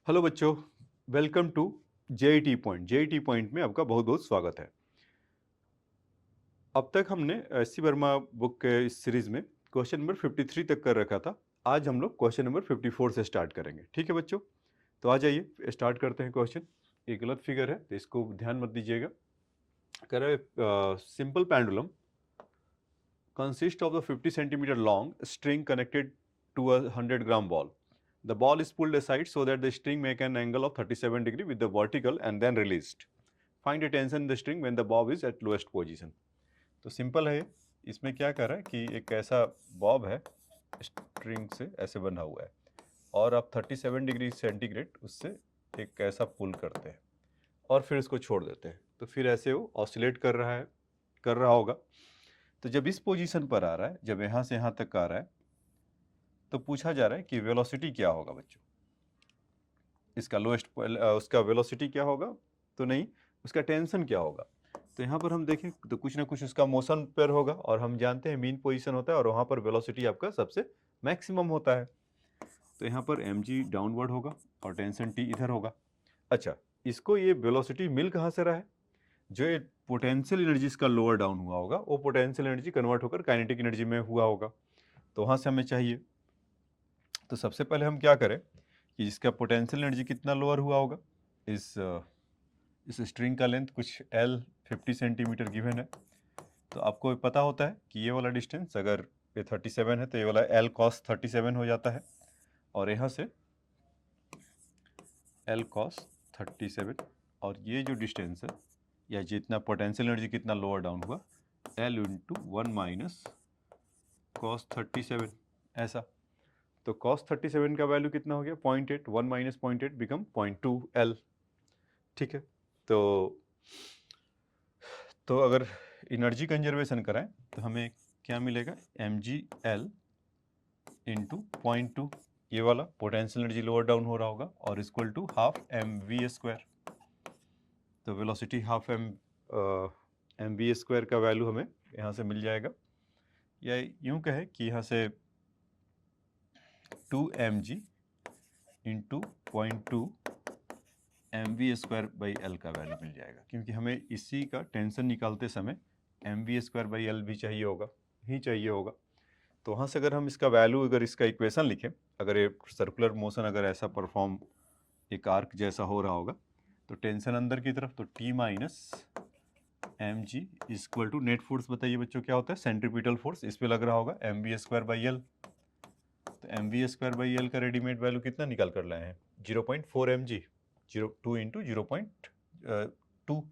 Hello बच्चों, welcome to JET point. JET point में आपका बहुत बहुत स्वागत है। अब तक हमने एस.सी. वर्मा बुक के इस सीरीज में क्वेश्चन नंबर 53 तक कर रखा था। आज हम लोग क्वेश्चन नंबर 54 से स्टार्ट करेंगे। ठीक है बच्चों, तो आ जाइए स्टार्ट करते हैं क्वेश्चन। ये गलत फिगर है तो इसको ध्यान मत दीजिएगा। कह रहे simple pendulum consist of the 50 centimeter long string connected to a 100 gram ball. The ball is pulled aside so that the string make an angle of 37 degree with the vertical and then released. Find the tension in the string when the bob is at lowest position. तो simple है, इसमें क्या कर रहा है कि एक ऐसा बॉब है स्ट्रिंग से ऐसे बना हुआ है और आप 37 डिग्री सेंटीग्रेड उससे एक ऐसा पुल करते हैं और फिर इसको छोड़ देते हैं, तो फिर ऐसे वो ऑसिलेट कर रहा होगा। तो जब इस पोजीशन पर आ रहा है, जब यहाँ से यहाँ तक आ रहा है, तो पूछा जा रहा है कि वेलोसिटी क्या होगा बच्चों। इसका उसका वेलोसिटी क्या होगा, तो नहीं, उसका टेंशन क्या होगा। तो यहाँ पर हम देखें तो कुछ ना कुछ उसका मोशन पर होगा और हम जानते हैं मीन पोजीशन होता है और वहाँ पर वेलोसिटी आपका सबसे मैक्सिमम होता है। तो यहाँ पर mg डाउनवर्ड होगा और टेंशन t इधर होगा। अच्छा, इसको ये वेलोसिटी मिल कहाँ से रहा है, जो पोटेंशियल एनर्जी इसका लोअर डाउन हुआ होगा वो पोटेंशियल एनर्जी कन्वर्ट होकर काइनेटिक एनर्जी में हुआ होगा, तो वहाँ से हमें चाहिए। तो सबसे पहले हम क्या करें कि इसका पोटेंशियल एनर्जी कितना लोअर हुआ होगा। इस स्ट्रिंग का लेंथ कुछ L 50 सेंटीमीटर गिवन है, तो आपको पता होता है कि ये वाला डिस्टेंस अगर ये 37 है तो ये वाला L cos 37 हो जाता है और यहाँ से L cos 37 और ये जो डिस्टेंस है या जितना पोटेंशियल एनर्जी कितना लोअर डाउन हुआ L इंटू 1 माइनस cos 37 ऐसा। तो cos 37 का वैल्यू कितना हो गया 0.8, 1 माइनस 0.8 बिकम 0.2 L। ठीक है, तो अगर एनर्जी कंजर्वेशन कराएं तो हमें क्या मिलेगा, mg_L इंटू 0.2, ये वाला पोटेंशियल एनर्जी लोअर डाउन हो रहा होगा और इक्वल टू हाफ mv²। तो वेलोसिटी हाफ mv² का वैल्यू हमें यहाँ से मिल जाएगा, या यूँ कहे कि यहाँ से 2mg इंटू 0.2 mv²/L का वैल्यू मिल जाएगा, क्योंकि हमें इसी का टेंशन निकालते समय mv²/L भी चाहिए होगा। तो वहाँ से अगर हम इसका वैल्यू, अगर इसका इक्वेशन लिखें, अगर ये सर्कुलर मोशन अगर ऐसा परफॉर्म एक आर्क जैसा हो रहा होगा तो टेंशन अंदर की तरफ, तो T minus mg equal to net force, बताइए बच्चों क्या होता है, सेंट्रीपिटल फोर्स इस पे लग रहा होगा mv²/L। तो mv²/L का रेडीमेड वैल्यू कितना निकाल कर लाए हैं 0.4 mg, 2 इंटू 0.2,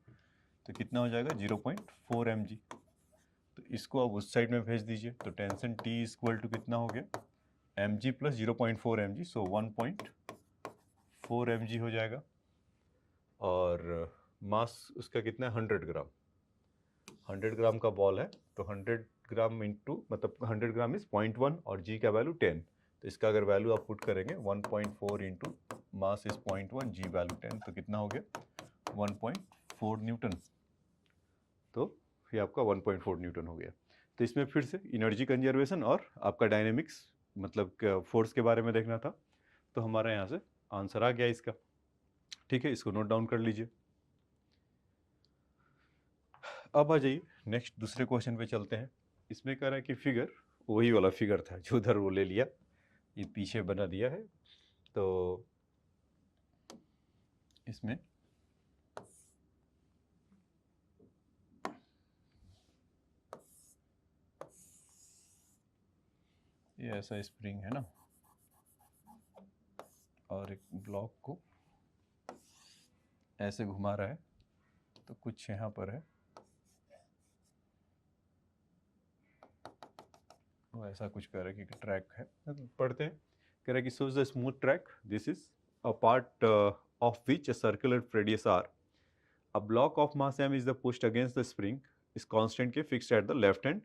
तो कितना हो जाएगा 0.4 mg। तो इसको आप उस साइड में भेज दीजिए, तो टेंशन T इक्वल टू कितना हो गया mg प्लस 0.4 mg, सो 1.4 mg हो जाएगा। और मास उसका कितना है 100 ग्राम, 100 ग्राम का बॉल है, तो 100 ग्राम इंटू मतलब 100 ग्राम इज 0.1 और g का वैल्यू 10, तो इसका अगर वैल्यू आप पुट करेंगे 1.4 into mass is 0.1, g value 10, तो कितना हो गया 1.4 न्यूटन। तो ये आपका 1.4 न्यूटन हो गया। तो इसमें फिर से एनर्जी कंजर्वेशन और आपका डायनेमिक्स मतलब फोर्स के बारे में देखना था, तो हमारा यहाँ से आंसर आ गया इसका। ठीक है, इसको नोट डाउन कर लीजिए। अब आ जाइए नेक्स्ट दूसरे क्वेश्चन पे चलते हैं। इसमें कह रहा है कि फिगर वही वाला फिगर था जो उधर वो ले लिया, ये पीछे बना दिया है। तो इसमें ये ऐसा स्प्रिंग है ना, और एक ब्लॉक को ऐसे घुमा रहा है, तो कुछ यहाँ पर है वो ऐसा कुछ कह रहा है कि ट्रैक है, पढ़ते हैं। कह रहा है कि so the smooth track, this is a part of which a circular radius R, a block of mass m is the pushed against the spring is constant के fixed at the left hand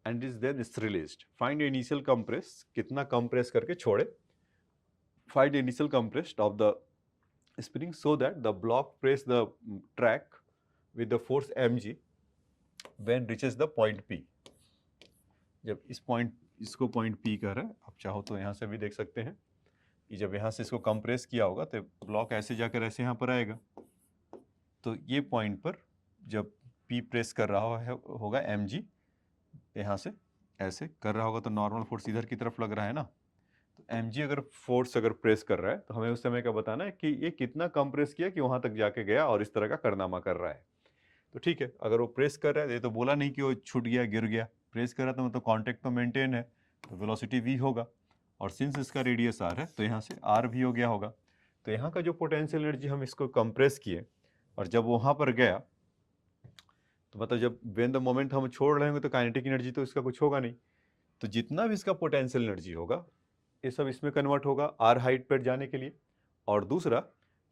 and is then is released. Find the initial compress, कितना compress करके छोड़े, find the initial compress of the spring so that the block press the track with the force mg when reaches the point P। जब इसको point P कह रहा है, आप चाहो तो यहाँ से भी देख सकते हैं, कि जब यहाँ से इसको कंप्रेस किया होगा तो ब्लॉक ऐसे जाकर ऐसे यहाँ पर आएगा, तो ये पॉइंट पर जब P प्रेस कर रहा है होगा mg, यहाँ से ऐसे कर रहा होगा तो नॉर्मल फोर्स इधर की तरफ लग रहा है ना, तो mg अगर फोर्स अगर प्रेस कर रहा है तो हमें उस समय का बताना है कि ये कितना कंप्रेस किया कि वहाँ तक जाके गया और इस तरह का कारनामा कर रहा है। तो ठीक है, अगर वो प्रेस कर रहा है, ये तो बोला नहीं कि वो छूट गया गिर गया, प्रेस कर रहा था मतलब कॉन्टेक्ट तो मेंटेन है, तो वेलोसिटी v होगा, और सिंस इसका रेडियस r है तो यहाँ से r भी हो गया होगा। तो यहाँ का जो पोटेंशियल एनर्जी हम इसको कंप्रेस किए और जब वहाँ पर गया तो मतलब जब व्हेन द मोमेंट हम छोड़ रहे होंगे तो काइनेटिक एनर्जी तो इसका कुछ होगा नहीं, तो जितना भी इसका पोटेंशियल एनर्जी होगा ये सब इसमें कन्वर्ट होगा r हाइट पर जाने के लिए, और दूसरा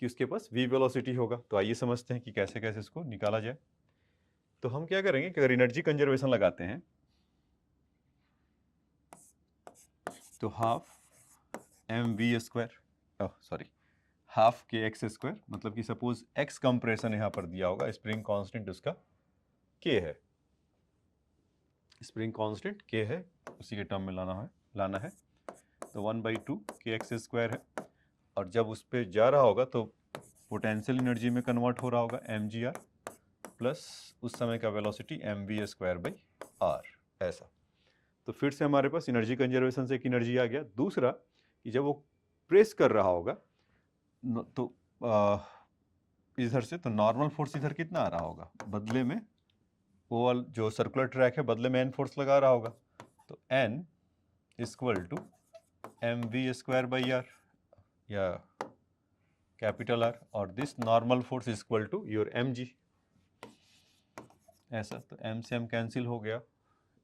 कि उसके पास v वेलोसिटी होगा। तो आइए समझते हैं कि कैसे कैसे इसको निकाला जाए। तो हम क्या करेंगे कि अगर एनर्जी कंजर्वेशन लगाते हैं तो half mv square, sorry half के एक्स स्क्वायर, मतलब कि सपोज x कंप्रेशन यहाँ पर दिया होगा, स्प्रिंग कांस्टेंट उसका k है, स्प्रिंग कांस्टेंट k है, उसी के टर्म में लाना है तो 1/2 के एक्स स्क्वायर है, और जब उस पर जा रहा होगा तो पोटेंशियल एनर्जी में कन्वर्ट हो रहा होगा mgr प्लस उस समय का velocity mv square by r, ऐसा। तो फिर से हमारे पास एनर्जी कंजर्वेशन से एक एनर्जी आ गया। दूसरा कि जब वो प्रेस कर रहा होगा तो इधर से तो नॉर्मल फोर्स इधर कितना आ रहा होगा, बदले में वो जो सर्कुलर ट्रैक है बदले में n फोर्स लगा रहा होगा, तो n equal to mv square by r या कैपिटल R, और this normal force equal to your mg, ऐसा। तो m से m कैंसिल हो गया,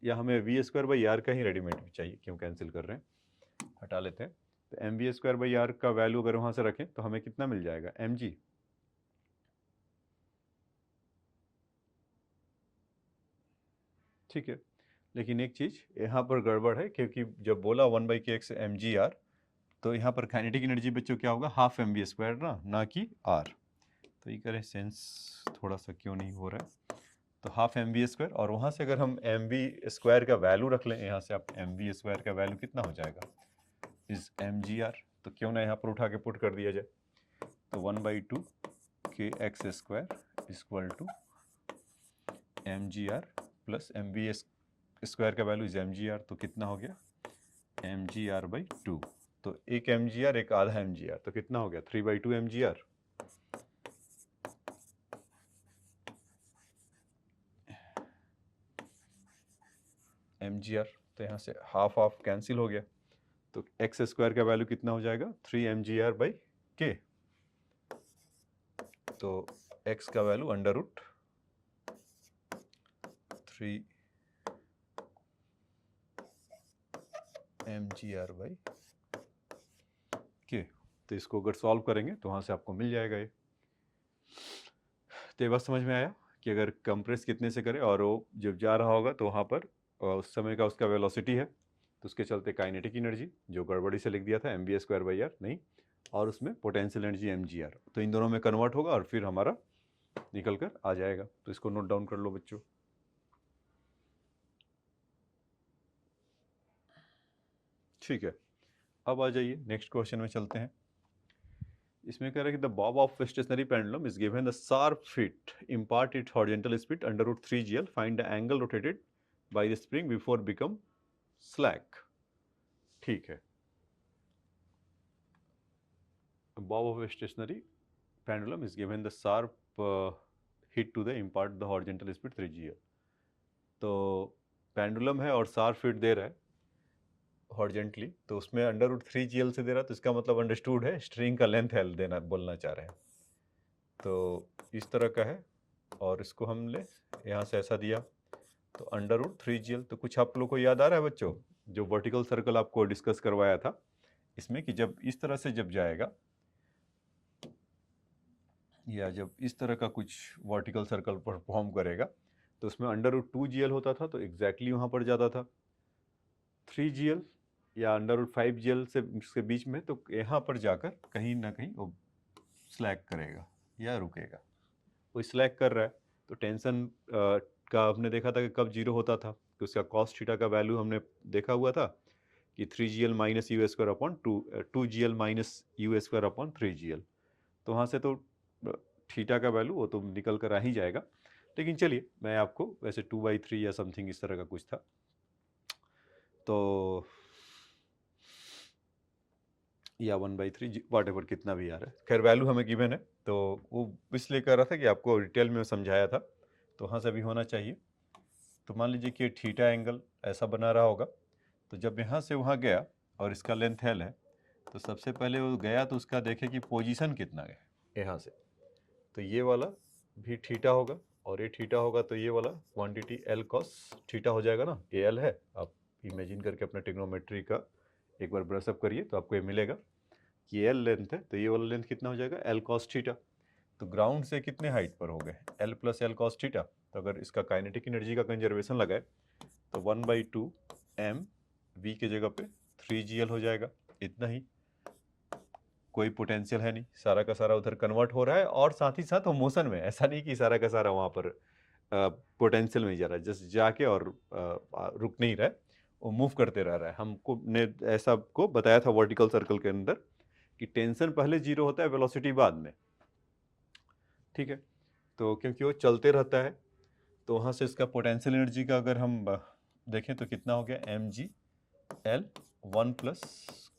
या हमें v स्क्वायर बाई आर का ही रेडीमेड भी चाहिए, क्यों कैंसिल कर रहे हैं, हटा लेते हैं। तो m we square by are का वैल्यू अगर वहाँ से रखें तो हमें कितना मिल जाएगा, mg। ठीक है, लेकिन एक चीज़ यहाँ पर गड़बड़ है, क्योंकि जब बोला 1/kx mgr तो यहाँ पर काइनेटिक एनर्जी बच्चों क्या होगा, हाफ mv स्क्वायर ना कि r। तो ये करें सेंस थोड़ा सा क्यों नहीं हो रहा है, तो हाफ mv स्क्वायर, और वहाँ से अगर हम mv स्क्वायर का वैल्यू रख लें, यहाँ से आप mv स्क्वायर का वैल्यू कितना हो जाएगा इज mgr, तो क्यों ना यहाँ पर उठा के पुट कर दिया जाए। तो 1/2 के x square equal to mgr plus mv square का वैल्यू इज mgr, तो कितना हो गया mgr/2। तो एक mgr एक आधा mgr, तो कितना हो गया 3/2 mgr। mgr तो यहाँ से हाफ हाफ कैंसिल हो गया, तो एक्स स्क्वायर का वैल्यू कितना हो जाएगा 3mgr/k, तो x का वैल्यू अंडर रूट 3 mgr/k। तो इसको अगर सॉल्व करेंगे तो वहाँ से आपको मिल जाएगा ये। तो ये बात समझ में आया कि अगर कंप्रेस कितने से करें और वो जब जा रहा होगा तो वहाँ पर उस समय का उसका वेलोसिटी है, तो उसके चलते काइनेटिक एनर्जी जो गड़बड़ी से लिख दिया था mv स्क्वायर बाई आर नहीं, और उसमें पोटेंशियल एनर्जी mgr, तो इन दोनों में कन्वर्ट होगा और फिर हमारा निकल कर आ जाएगा। तो इसको नोट डाउन कर लो बच्चों। ठीक है, अब आ जाइए नेक्स्ट क्वेश्चन में चलते हैं। इसमें कह रहा है कि the bob of stationary pendulum is given the sharp fit impart it horizontal speed under root 3gl, find the angle rotated by the spring before become slack. ठीक है, bob of stationary pendulum is given the sharp hit to the impart the horizontal speed 3gl। तो pendulum है और sharp fit दे रहा है horizontally, तो उसमें under root 3gl से दे रहा, तो इसका मतलब अंडरस्टूड है स्ट्रिंग का लेंथ एल देना बोलना चाह रहे हैं। तो इस तरह का है, और इसको हमने यहाँ से ऐसा दिया, तो अंडर रूट 3gl। तो कुछ आप लोग को याद आ रहा है बच्चों, जो वर्टिकल सर्कल आपको डिस्कस करवाया था इसमें, कि जब इस तरह से जब जाएगा या जब इस तरह का कुछ वर्टिकल सर्कल परफॉर्म करेगा तो उसमें अंडर रूट 2gl होता था, तो एग्जैक्टली वहाँ पर जाता था 3gl या अंडर रूट 5gl से इसके बीच में, तो यहाँ पर जाकर कहीं ना कहीं वो स्लैक करेगा या रुकेगा। वो स्लैक कर रहा है, तो टेंशन का आपने देखा था कि कब जीरो होता था, कि उसका कॉस थीटा का वैल्यू हमने देखा हुआ था कि 3gl minus you square upon 2gl minus you square upon 3gl। तो वहाँ से तो थीटा का वैल्यू वो तो निकल कर आ ही जाएगा, लेकिन चलिए मैं आपको वैसे 2/3 या समथिंग इस तरह का कुछ था, तो या 1/3 वाट एवर कितना भी आ रहा है, खैर वैल्यू हमें गिवन है। तो वो इसलिए कह रहा था कि आपको डिटेल में समझाया था, तो वहाँ से भी होना चाहिए। तो मान लीजिए कि थीटा एंगल ऐसा बना रहा होगा, तो जब यहाँ से वहाँ गया और इसका लेंथ L है, तो सबसे पहले वो गया तो उसका देखे कि पोजीशन कितना गया यहाँ से, तो ये वाला भी थीटा होगा और ये थीटा होगा, तो ये वाला क्वांटिटी L cos थीटा हो जाएगा ना, ये L है। आप इमेजिन करके अपना ट्रिग्नोमेट्री का एक बार ब्रशअप करिए तो आपको ये मिलेगा कि L लेंथ है, तो ये वाला लेंथ कितना हो जाएगा L cos थीटा। तो ग्राउंड से कितने हाइट पर हो गए L plus L cos theta, तो अगर इसका काइनेटिक एनर्जी का कंजर्वेशन लगाए तो 1/2 m v के जगह पे 3gl हो जाएगा, इतना ही। कोई पोटेंशियल है नहीं, सारा का सारा उधर कन्वर्ट हो रहा है और साथ ही साथ वो मोशन में, ऐसा नहीं कि सारा का सारा वहाँ पर पोटेंशियल में ही जा रहा है, जस्ट जाके और रुक नहीं रहा है, वो मूव करते रह रहा है। हमको ने ऐसा को बताया था वर्टिकल सर्कल के अंदर कि टेंशन पहले जीरो होता है, वेलोसिटी बाद में, ठीक है। तो क्योंकि वो चलते रहता है, तो वहाँ से इसका पोटेंशियल एनर्जी का अगर हम देखें तो कितना हो गया mg/L 1 प्लस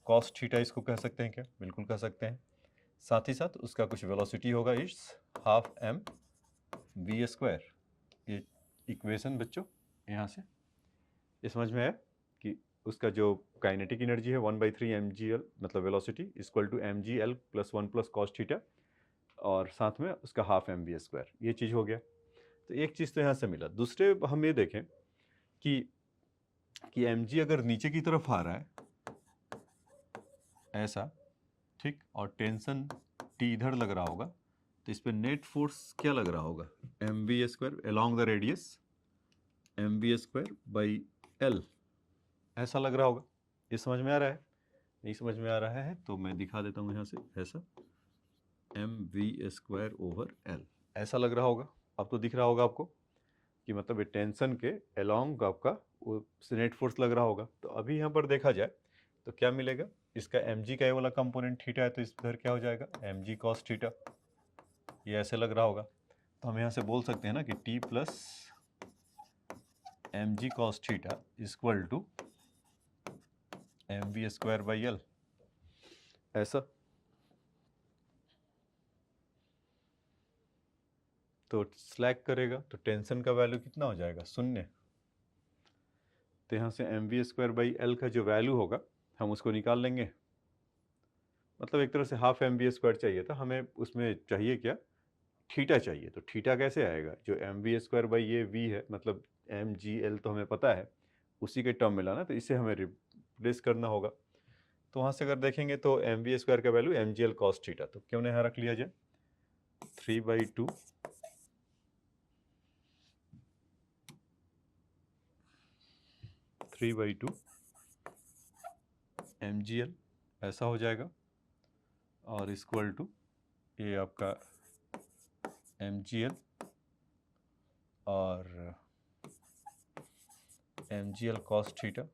कॉस थीटा, इसको कह सकते हैं क्या? बिल्कुल कह सकते हैं। साथ ही साथ उसका कुछ वेलोसिटी होगा, it's half m v square. ये इक्वेशन बच्चों यहाँ से ये समझ में आया कि उसका जो काइनेटिक एनर्जी है 1/3 mgl मतलब velocity equal to mgl plus 1 plus cos theta और साथ में उसका हाफ m v स्क्वायर, ये चीज़ हो गया। तो एक चीज़ तो यहाँ से मिला। दूसरे हम ये देखें कि mg अगर नीचे की तरफ आ रहा है ऐसा, ठीक, और टेंशन T इधर लग रहा होगा, तो इस पर नेट फोर्स क्या लग रहा होगा mv square along the radius mv square by L, ऐसा लग रहा होगा। ये समझ में आ रहा है? नहीं समझ में आ रहा है तो मैं दिखा देता हूँ यहाँ से, ऐसा mv स्क्वायर ओवर L ऐसा लग रहा होगा। अब तो दिख रहा होगा आपको कि मतलब ये टेंशन के अलॉन्ग आपका वो नेट फोर्स लग रहा होगा। तो अभी यहाँ पर देखा जाए तो क्या मिलेगा, इसका mg का ये वाला कंपोनेंट थीटा है, तो इस इधर क्या हो जाएगा mg cos थीटा, ये ऐसे लग रहा होगा। तो हम यहाँ से बोल सकते हैं ना कि t plus mg cos theta equal to mv square by L, ऐसा। तो स्लैक करेगा तो टेंशन का वैल्यू कितना हो जाएगा, 0। तो यहाँ से mv स्क्वायर बाई L का जो वैल्यू होगा हम उसको निकाल लेंगे। मतलब एक तरह से हाफ mv स्क्वायर चाहिए था हमें, उसमें चाहिए क्या, थीटा चाहिए। तो थीटा कैसे आएगा, जो mv स्क्वायर बाई ये v है, मतलब mgl तो हमें पता है, उसी के टर्म में लाना, तो इसे हमें रिप्लेस करना होगा। तो वहाँ से अगर देखेंगे तो mv स्क्वायर का वैल्यू mgl cos थीटा, तो क्यों नहीं यहाँ रख लिया जाए 3/2 mgl ऐसा हो जाएगा, और इक्वल टू ये आपका mgl और mgl cos थीटा,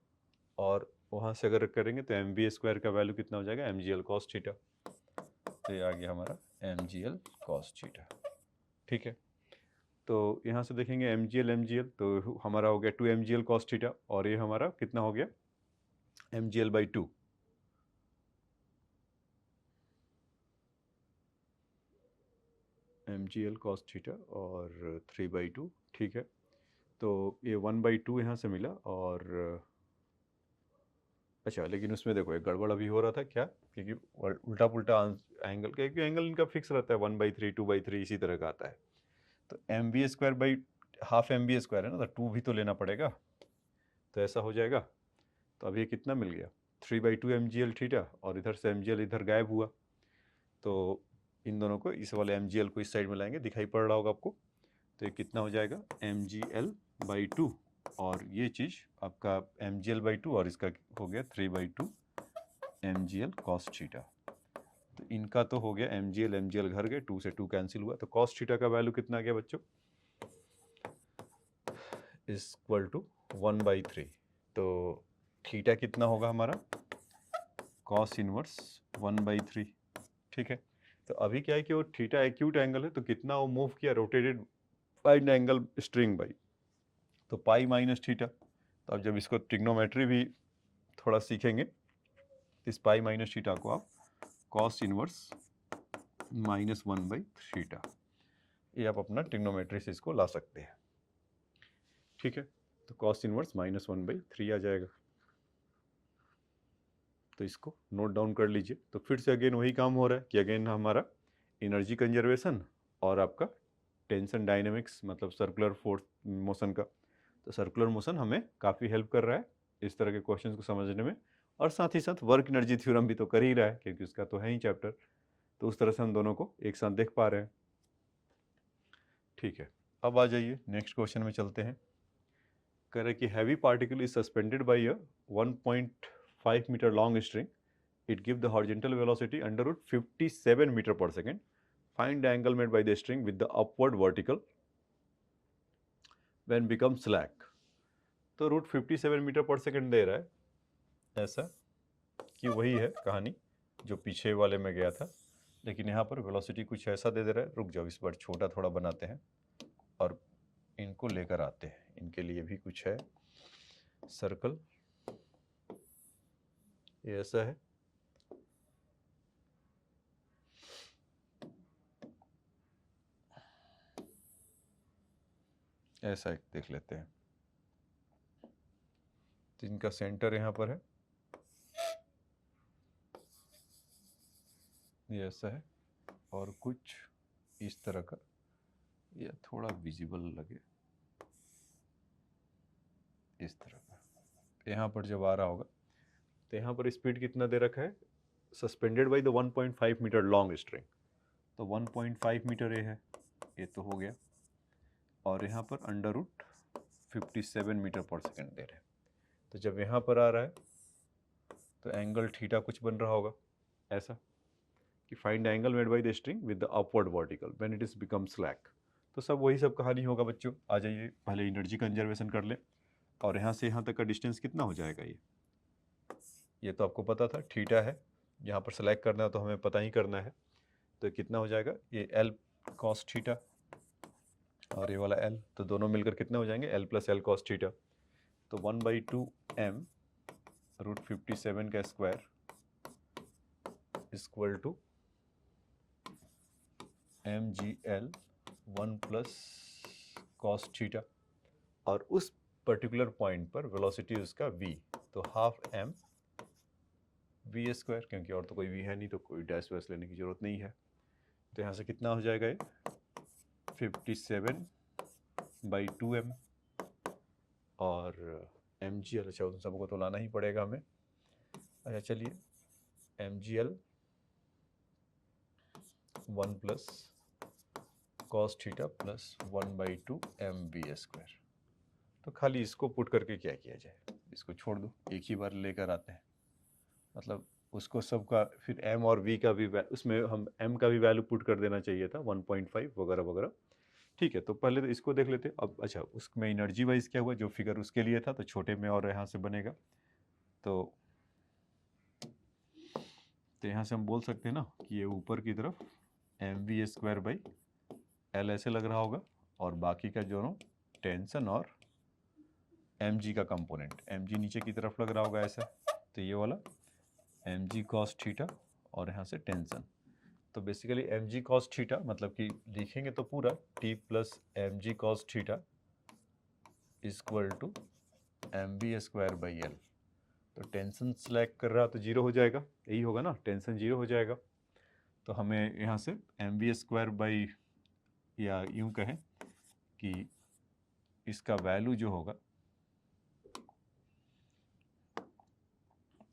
और वहाँ से अगर करेंगे तो mv स्क्वायर का वैल्यू कितना हो जाएगा mgl cos थीटा, तो ये आ गया हमारा mgl cos थीटा, ठीक है। तो यहाँ से देखेंगे mgl तो हमारा हो गया 2 mgl cos थीटा, और ये हमारा कितना हो गया mgl/2, mgl cos थीटा और 3/2, ठीक है। तो ये 1/2 यहाँ से मिला, और अच्छा लेकिन उसमें देखो एक गड़बड़ अभी हो रहा था, क्या, क्योंकि उल्टा पुल्टा एंगल, क्योंकि एंगल इनका फिक्स रहता है 1/3 2/3 इसी तरह का आता है। तो mv square by half mv square है ना, तो 2 भी तो लेना पड़ेगा, तो ऐसा हो जाएगा। तो अब ये कितना मिल गया 3/2 mgl थीटा, और इधर से mgl इधर गायब हुआ, तो इन दोनों को, इस वाले mgl को इस साइड में लाएंगे, दिखाई पड़ रहा होगा आपको। तो ये कितना हो जाएगा mgl/2, और ये चीज़ आपका mgl/2, और इसका हो गया 3/2 mgl cos थीटा। तो इनका तो हो गया mgl घर गए, 2 से 2 कैंसिल हुआ, तो cos थीटा का वैल्यू कितना आ गया बच्चों, इक्वल टू 1/3। तो थीटा कितना होगा हमारा, कॉस इनवर्स 1/3। ठीक है, तो अभी क्या है कि वो थीटा एक्यूट एंगल है, तो कितना वो मूव किया, rotated find angle string by, तो पाई माइनस थीटा। तो अब जब इसको ट्रिग्नोमेट्री भी थोड़ा सीखेंगे, इस पाई माइनस थीटा को आप कॉस इनवर्स -1/थीटा, ये आप अपना ट्रिग्नोमेट्री से इसको ला सकते हैं। ठीक है, तो कॉस इनवर्स -1/3 आ जाएगा। तो इसको नोट डाउन कर लीजिए। तो फिर से अगेन वही काम हो रहा है कि अगेन हमारा एनर्जी कंजर्वेशन और आपका टेंशन डायनेमिक्स, मतलब सर्कुलर फोर्स मोशन का। तो सर्कुलर मोशन हमें काफ़ी हेल्प कर रहा है इस तरह के क्वेश्चंस को समझने में, और साथ ही साथ वर्क एनर्जी थ्योरम भी तो कर ही रहा है, क्योंकि उसका तो है ही चैप्टर। तो उस तरह से हम दोनों को एक साथ देख पा रहे हैं। ठीक है, अब आ जाइए नेक्स्ट क्वेश्चन में चलते हैं। कह रहे कि heavy particle is suspended by a 1.5 metre long string, it give the horizontal velocity under root 57 meter per second. Find the angle made by the string with the upward vertical when become slack. तो root 57 metre पर second दे रहा है, ऐसा कि वही है कहानी जो पीछे वाले में गया था, लेकिन यहाँ पर वेलोसिटी कुछ ऐसा दे रहा है। रुक जाओ, इस बार छोटा थोड़ा बनाते हैं और इनको लेकर आते हैं। इनके लिए भी कुछ है सर्कल, ये ऐसा है, ऐसा एक देख लेते हैं। तो इनका सेंटर यहाँ पर है, ये ऐसा है, और कुछ इस तरह का, या थोड़ा विजिबल लगे इस तरह का। यहाँ पर जब आ रहा होगा तो यहाँ पर स्पीड कितना दे रखा है, suspended by the 1.5 metre long string. तो 1.5 मीटर ये है, ये तो हो गया, और यहाँ पर अंडर रूट 57 मीटर पर सेकेंड दे रहे हैं। तो जब यहाँ पर आ रहा है तो एंगल थीटा कुछ बन रहा होगा ऐसा, कि find angle made by the string with the upward vertical when it is become slack. तो सब वही सब कहानी होगा बच्चों। आ जाइए, पहले एनर्जी कंजर्वेशन कर लें। और यहाँ से यहाँ तक का डिस्टेंस कितना हो जाएगा, ये तो आपको पता था, थीटा है। यहाँ पर सेलेक्ट करना है तो हमें पता ही करना है। तो कितना हो जाएगा, ये एल कॉस थीटा और ये वाला एल, तो दोनों मिलकर कितना हो जाएंगे, l plus l cos theta. तो 1/2 m रूट 57 का square equal to M G l 1 plus cos theta, और उस पर्टिकुलर पॉइंट पर वेलोसिटी उसका v, तो हाफ m v स्क्वायर, क्योंकि और तो कोई v है नहीं तो कोई डैश वैश लेने की जरूरत नहीं है। तो यहाँ से कितना हो जाएगा, ये 57/2m, और एम जी एल, अच्छा उन सबको तो लाना ही पड़ेगा हमें। अच्छा चलिए, m ji l 1 plus cos theta plus 1/2 M we square. तो खाली इसको पुट करके क्या किया जाए, इसको छोड़ दो, एक ही बार लेकर आते हैं। मतलब उसको सबका फिर m और v का भी उसमें हम m का भी वैल्यू पुट कर देना चाहिए था, 1.5 वगैरह वगैरह। ठीक है, तो पहले तो इसको देख लेते हैं। अब अच्छा, उसमें एनर्जी वाइज क्या हुआ, जो फिगर उसके लिए था, तो छोटे में और यहाँ से बनेगा। तो यहाँ से हम बोल सकते हैं ना कि ये ऊपर की तरफ mv²/L ऐसे लग रहा होगा, और बाकी का जो टेंशन और mg का कंपोनेंट, mg नीचे की तरफ लग रहा होगा ऐसा। तो ये वाला mg cos थीटा और यहाँ से टेंशन। तो बेसिकली mg cos थीटा मतलब कि लिखेंगे तो पूरा t plus mg cos theta equal to mv²/L। तो टेंशन स्लैक कर रहा तो जीरो हो जाएगा, यही होगा ना, टेंशन जीरो हो जाएगा। तो हमें यहाँ से mv², या यूँ कहें कि इसका वैल्यू जो होगा,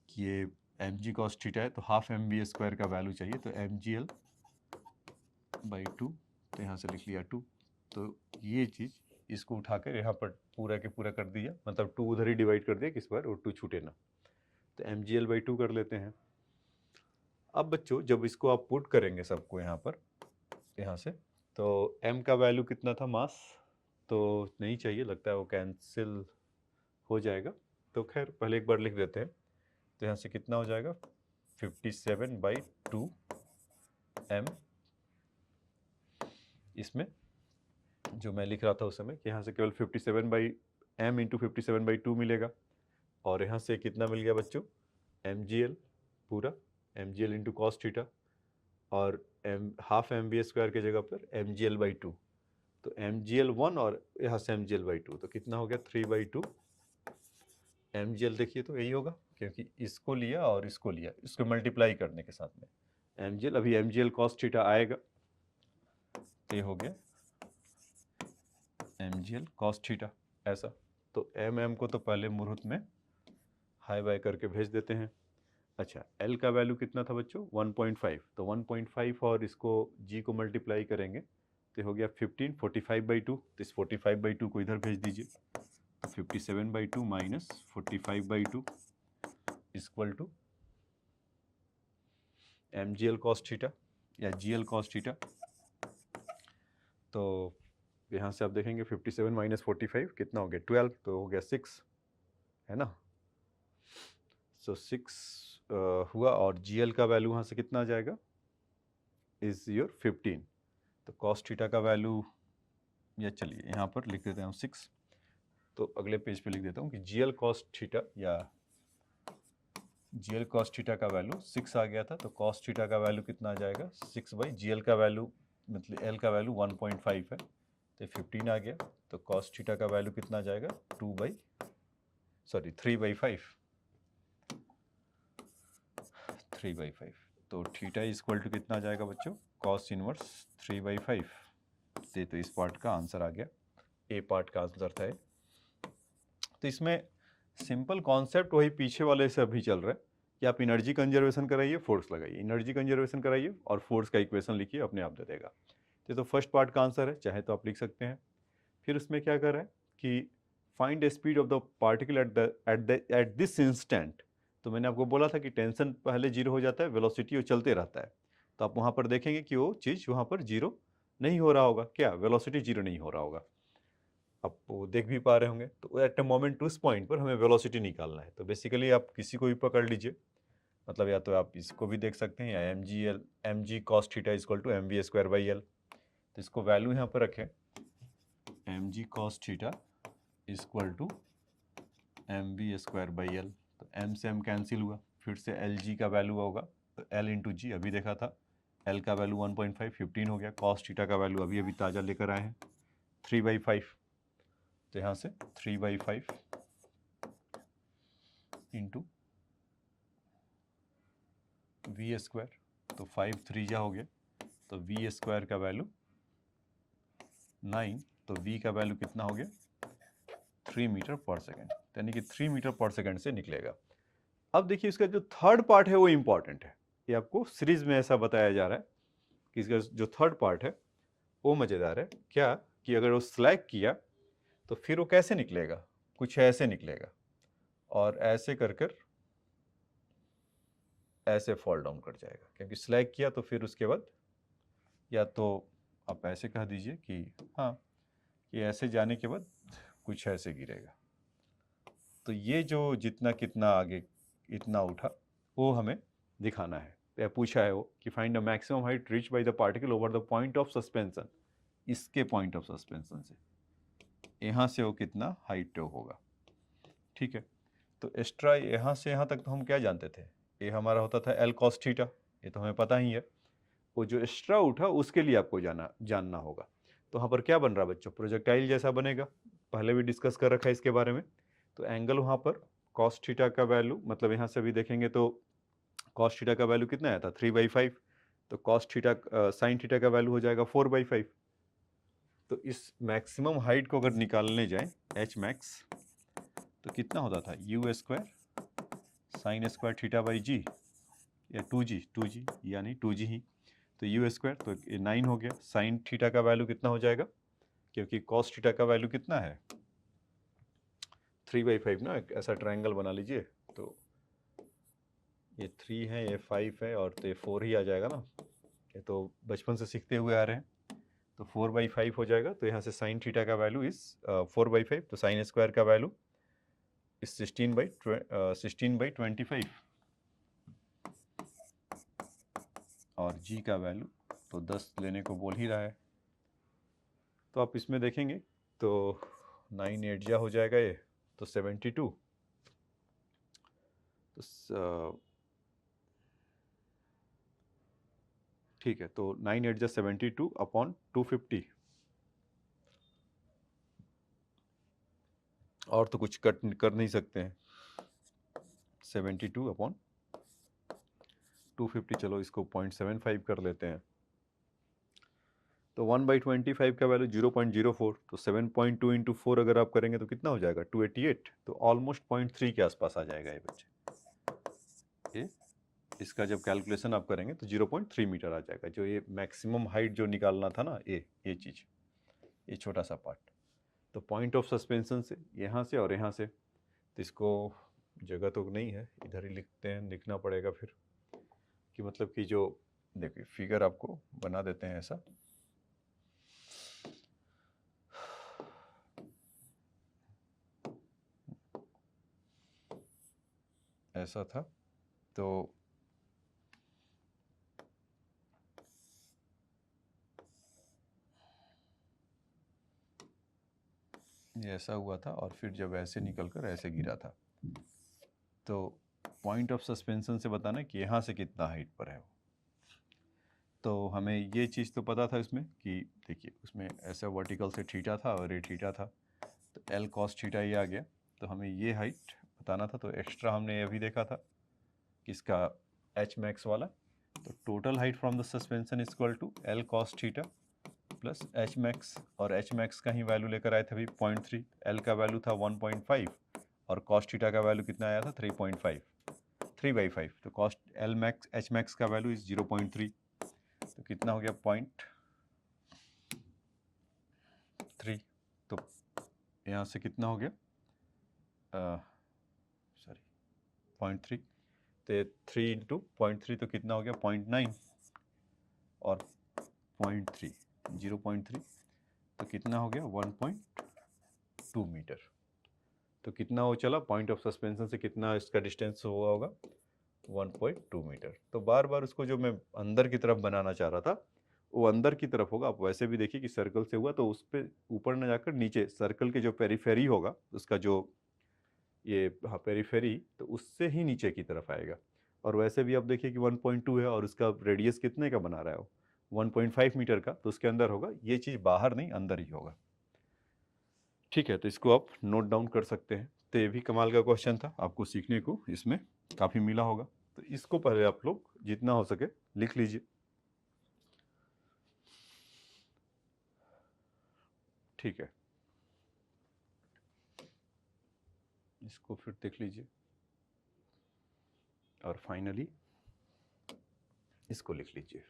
कि ये mg cos थीटा है तो हाफ mv² का वैल्यू चाहिए, तो mgl/2, तो यहाँ से लिख लिया 2। तो ये चीज़ इसको उठाकर यहाँ पर पूरा के पूरा कर दिया, मतलब 2 उधर ही डिवाइड कर दिया किस बार, और 2 छूटे ना, तो mgl/2 कर लेते हैं। अब बच्चों जब इसको आप पुट करेंगे सबको यहाँ पर, यहाँ से, तो m का वैल्यू कितना था, मास तो नहीं चाहिए, लगता है वो कैंसिल हो जाएगा। तो खैर पहले एक बार लिख देते हैं। तो यहाँ से कितना हो जाएगा 57/2 m। इसमें जो मैं लिख रहा था उस समय कि यहाँ से केवल 57/m इंटू 57/2 मिलेगा, और यहाँ से कितना मिल गया बच्चों mgl पूरा, mgl इंटू कॉस थीटा, और हाफ mv² की जगह पर mgl/2, तो mgl1 और यहाँ से mgl/2, तो कितना हो गया 3/2 mgl। देखिए तो यही होगा क्योंकि इसको लिया और इसको लिया, इसको मल्टीप्लाई करने के साथ में mgl, अभी mgl cos थीटा आएगा, तो ये हो गया mgl cos थीटा ऐसा। तो mm को तो पहले मुहूर्त में हाई बाय करके भेज देते हैं। अच्छा, L का वैल्यू कितना था बच्चों 1.5, तो 1.5 और इसको G को मल्टीप्लाई करेंगे तो हो गया 15 45/2, तो इस 45/2 को इधर भेज दीजिए, तो 57/2 minus 45/2 equal to mgl cos theta या gl cos थीटा। तो यहाँ से आप देखेंगे 57 माइनस 45 कितना हो गया 12, तो हो गया 6, है ना। सो 6 हुआ, और gl का वैल्यू यहाँ से कितना आ जाएगा इज योर 15। तो cos थीटा का वैल्यू, या चलिए यहाँ पर लिख देते हैं 6, तो अगले पेज पे लिख देता हूँ कि gl cos थीटा या gl cos थीटा का वैल्यू 6 आ गया था, तो cos थीटा का वैल्यू कितना आ जाएगा 6/gl का वैल्यू, मतलब l का वैल्यू 1.5 है, तो 15 आ गया, तो cos थीटा का वैल्यू कितना आ जाएगा 3/5, तो थीटा इक्वल टू कितना आ जाएगा बच्चों cos इनवर्स 3/5। तो इस पार्ट का आंसर आ गया, ए पार्ट का आंसर था। तो इसमें सिंपल कॉन्सेप्ट वही पीछे वाले से अभी चल रहा है कि आप एनर्जी कंजर्वेशन कराइए, फोर्स लगाइए, एनर्जी कंजर्वेशन कराइए और फोर्स का इक्वेशन लिखिए, अपने आप दे देगा। तो फर्स्ट पार्ट का आंसर है, चाहे तो आप लिख सकते हैं। फिर उसमें क्या कर रहे हैं कि find the speed of the particle at this instant. तो मैंने आपको बोला था कि टेंशन पहले जीरो हो जाता है, वेलोसिटी वो चलते रहता है, तो आप वहाँ पर देखेंगे कि वो चीज़ वहाँ पर जीरो नहीं हो रहा होगा, क्या वेलोसिटी जीरो नहीं हो रहा होगा, आप वो देख भी पा रहे होंगे। तो एट अ मोमेंट टू उस पॉइंट पर हमें वेलोसिटी निकालना है। तो बेसिकली आप किसी को भी पकड़ लीजिए, मतलब या तो आप इसको भी देख सकते हैं, या mg cos theta equal to mv²/L। तो इसको वैल्यू यहाँ पर रखें, mg cos theta equal to mv²/L। तो m से m कैंसिल हुआ, फिर से Lg का वैल्यू होगा, तो L इंटू जी अभी देखा था, L का वैल्यू 1.5 15 हो गया, cos थीटा का वैल्यू अभी अभी ताज़ा लेकर आए हैं 3/5। तो यहाँ से 3/5 इंटू v², तो 5 3 जा हो गया, तो v² का वैल्यू 9, तो v का वैल्यू कितना हो गया 3 मीटर पर सेकेंड, यानी कि 3 मीटर पर सेकेंड से निकलेगा। अब देखिए इसका जो थर्ड पार्ट है वो इम्पॉर्टेंट है, ये आपको सीरीज में ऐसा बताया जा रहा है कि इसका जो थर्ड पार्ट है वो मज़ेदार है। क्या कि अगर वो स्लैग किया तो फिर वो कैसे निकलेगा, कुछ ऐसे निकलेगा, और ऐसे कर कर ऐसे फॉल डाउन कर जाएगा, क्योंकि स्लैग किया तो फिर उसके बाद या तो आप ऐसे कह दीजिए कि हाँ, कि ऐसे जाने के बाद कुछ ऐसे गिरेगा। तो ये जो जितना कितना आगे इतना उठा वो हमें दिखाना है। या पूछा है वो कि find the maximum height reach by the particle over the point of suspension, इसके पॉइंट ऑफ सस्पेंशन से यहाँ से वो कितना हाइट होगा, ठीक है। तो एक्स्ट्रा यहाँ से यहाँ तक तो हम क्या जानते थे, ये हमारा होता था L cos थीटा, ये तो हमें पता ही है। वो जो एक्स्ट्रा उठा उसके लिए आपको जानना होगा। तो वहाँ पर क्या बन रहा है बच्चों, प्रोजेक्टाइल जैसा बनेगा, पहले भी डिस्कस कर रखा है इसके बारे में। तो एंगल वहाँ पर cos थीटा का वैल्यू, मतलब यहाँ से भी देखेंगे तो cos थीटा का वैल्यू कितना आया था 3/5, तो cos थीटा sin थीटा का वैल्यू हो जाएगा 4/5। तो इस मैक्सिमम हाइट को अगर निकालने जाए एच मैक्स, तो कितना होता था u² sin² θ/g, या 2g यानी 2g ही, तो u², तो 9 हो गया। sin थीटा का वैल्यू कितना हो जाएगा, क्योंकि cos थीटा का वैल्यू कितना है 3/5 ना, ऐसा ट्रायंगल बना लीजिए, तो ये 3 है, ये 5 है, और तो ये 4 ही आ जाएगा ना, ये तो बचपन से सीखते हुए आ रहे हैं। तो 4/5 हो जाएगा, तो यहाँ से sin थीटा का वैल्यू इस 4/5, तो sin² का वैल्यू इस 16/25 और g का वैल्यू तो 10 लेने को बोल ही रहा है। तो आप इसमें देखेंगे तो 9 8 जा हो जाएगा ये, तो 72। तो ठीक है, तो 9 8 जा 72 अपॉन 250, और तो कुछ कट कर नहीं सकते हैं। 72 अपॉन 250, चलो इसको 0.75 कर लेते हैं। तो 1/25 का वैल्यू 0.04, तो 7.2 इंटू 4 अगर आप करेंगे तो कितना हो जाएगा 288, तो ऑलमोस्ट 0.3 के आसपास आ जाएगा ये बच्चे। ये इसका जब कैलकुलेशन आप करेंगे तो 0.3 मीटर आ जाएगा। जो ये मैक्सिमम हाइट जो निकालना था ना, ये चीज़, ये छोटा सा पार्ट, तो पॉइंट ऑफ सस्पेंशन से यहाँ से और यहाँ से, तो इसको जगह तो नहीं है, इधर ही लिखते हैं, लिखना पड़ेगा फिर कि मतलब कि जो देखिए फिगर आपको बना देते हैं ऐसा, ऐसा था, तो ये ऐसा हुआ था और फिर जब ऐसे निकलकर ऐसे गिरा था। तो पॉइंट ऑफ सस्पेंशन से बताना कि यहाँ से कितना हाइट पर है वो। तो हमें ये चीज़ तो पता था इसमें कि देखिए उसमें ऐसा वर्टिकल से थीटा था और ये थीटा था, तो L cos थीटा ये आ गया। तो हमें ये हाइट बताना था, तो एक्स्ट्रा हमने ये भी देखा था किसका, H max वाला। तो total height from the suspension is equal to L cos theta plus H max, और H max का ही वैल्यू लेकर आए थे अभी 0.3, L का वैल्यू था 1.5 और cos थीटा का वैल्यू कितना आया था 3.5, 3/5, तो cost L max H max का वैल्यू इज 0.3, तो कितना हो गया 0.3। तो यहाँ से कितना हो गया, सॉरी 0.3, तो 3 इंटू 0.3 तो कितना हो गया 0.9 और 0.3 0.3, तो कितना हो गया 1.2 मीटर। तो कितना वो चला, पॉइंट ऑफ सस्पेंशन से कितना इसका डिस्टेंस हुआ होगा 1.2 मीटर। तो बार बार उसको जो मैं अंदर की तरफ बनाना चाह रहा था वो अंदर की तरफ होगा। आप वैसे भी देखिए कि सर्कल से हुआ तो उस पर ऊपर न जाकर नीचे सर्कल के जो पेरीफेरी होगा उसका जो ये पेरीफेरी, तो उससे ही नीचे की तरफ आएगा। और वैसे भी आप देखिए कि 1.2 है और उसका रेडियस कितने का बना रहा है वो 1.5 मीटर का, तो उसके अंदर होगा। ये चीज़ बाहर नहीं अंदर ही होगा। ठीक है, तो इसको आप नोट डाउन कर सकते हैं। तो ये भी कमाल का क्वेश्चन था, आपको सीखने को इसमें काफ़ी मिला होगा। तो इसको पहले आप लोग जितना हो सके लिख लीजिए। ठीक है, इसको फिर देख लीजिए और फाइनली इसको लिख लीजिए।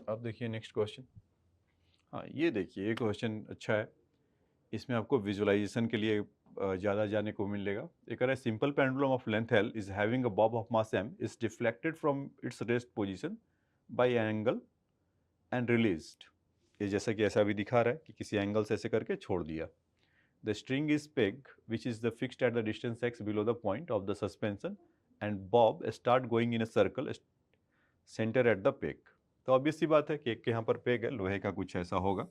अब देखिए नेक्स्ट क्वेश्चन। हाँ, ये देखिए ये क्वेश्चन अच्छा है। इसमें आपको विजुअलाइजेशन के लिए ज़्यादा जाने को मिलेगा। एक है simple pendulum of length L is having a Bob of mass m is deflected from its rest position by angle and released. ये जैसा कि ऐसा भी दिखा रहा है कि किसी एंगल से ऐसे करके छोड़ दिया। The string is peg which is the fixed at the distance x below the point of the suspension and Bob start going in a circle centre at the peg. तो ऑब्वियस सी बात है कि एक यहाँ पर पेग है लोहे का, कुछ ऐसा होगा।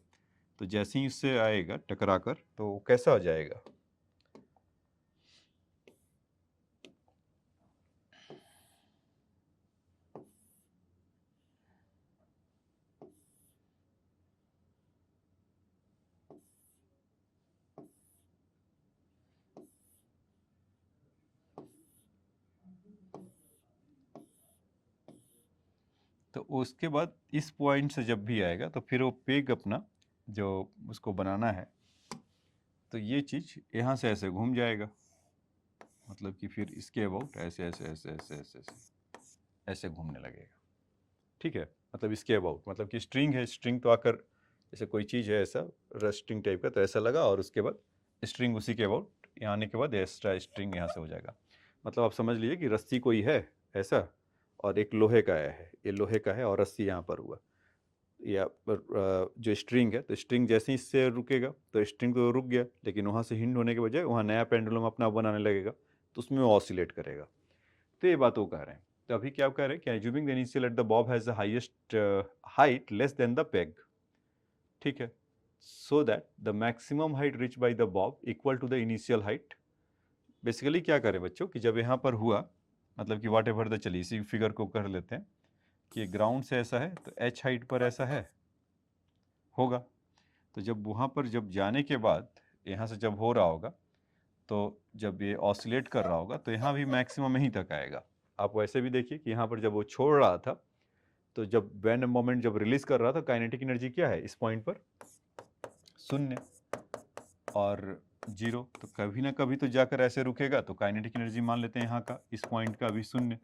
तो जैसे ही इससे आएगा टकरा कर तो कैसा हो जाएगा, तो उसके बाद इस पॉइंट से जब भी आएगा तो फिर वो पेग अपना जो उसको बनाना है, तो ये चीज़ यहाँ से ऐसे घूम जाएगा। मतलब कि फिर इसके अबाउट ऐसे ऐसे ऐसे ऐसे ऐसे ऐसे ऐसे घूमने लगेगा। ठीक है, मतलब इसके अबाउट, मतलब कि स्ट्रिंग है, स्ट्रिंग तो आकर जैसे कोई चीज़ है ऐसा स्ट्रिंग टाइप का, तो ऐसा लगा और उसके बाद स्ट्रिंग उसी के अबाउट यहाँ आने के बाद एक्स्ट्रा स्ट्रिंग यहाँ से हो जाएगा। मतलब आप समझ लीजिए कि रस्सी कोई है ऐसा और एक लोहे का है, ये लोहे का है और रस्सी यहाँ पर हुआ या जो स्ट्रिंग है, तो स्ट्रिंग जैसे ही इससे रुकेगा तो स्ट्रिंग तो रुक गया, लेकिन वहाँ से हिंड होने के बजाय वहाँ नया पेंडुलम अपना बनाने लगेगा, तो उसमें ऑसिलेट करेगा। तो ये बात वो कह रहे हैं। तो अभी क्या कह रहे हैं कि assuming the initial at the bob has the highest height less than the peg, ठीक है, so that the maximum height reach by the bob equal to the initial height. Basically क्या करें बच्चों कि जब यहाँ पर हुआ, मतलब कि वाट एवर द, चलिए इसी फिगर को कर लेते हैं कि ग्राउंड से ऐसा है तो एच हाइट पर ऐसा है होगा, तो जब वहाँ पर जब जाने के बाद यहाँ से जब हो रहा होगा, तो जब ये ऑसिलेट कर रहा होगा तो यहाँ भी मैक्सिमम यहीं तक आएगा। आप वैसे भी देखिए कि यहाँ पर जब वो छोड़ रहा था, तो जब वैन मोमेंट जब रिलीज कर रहा था, काइनेटिक एनर्जी क्या है इस पॉइंट पर, 0 और 0, तो कभी ना कभी तो जाकर ऐसे रुकेगा, तो काइनेटिक एनर्जी मान लेते हैं यहाँ का, इस पॉइंट का भी 0।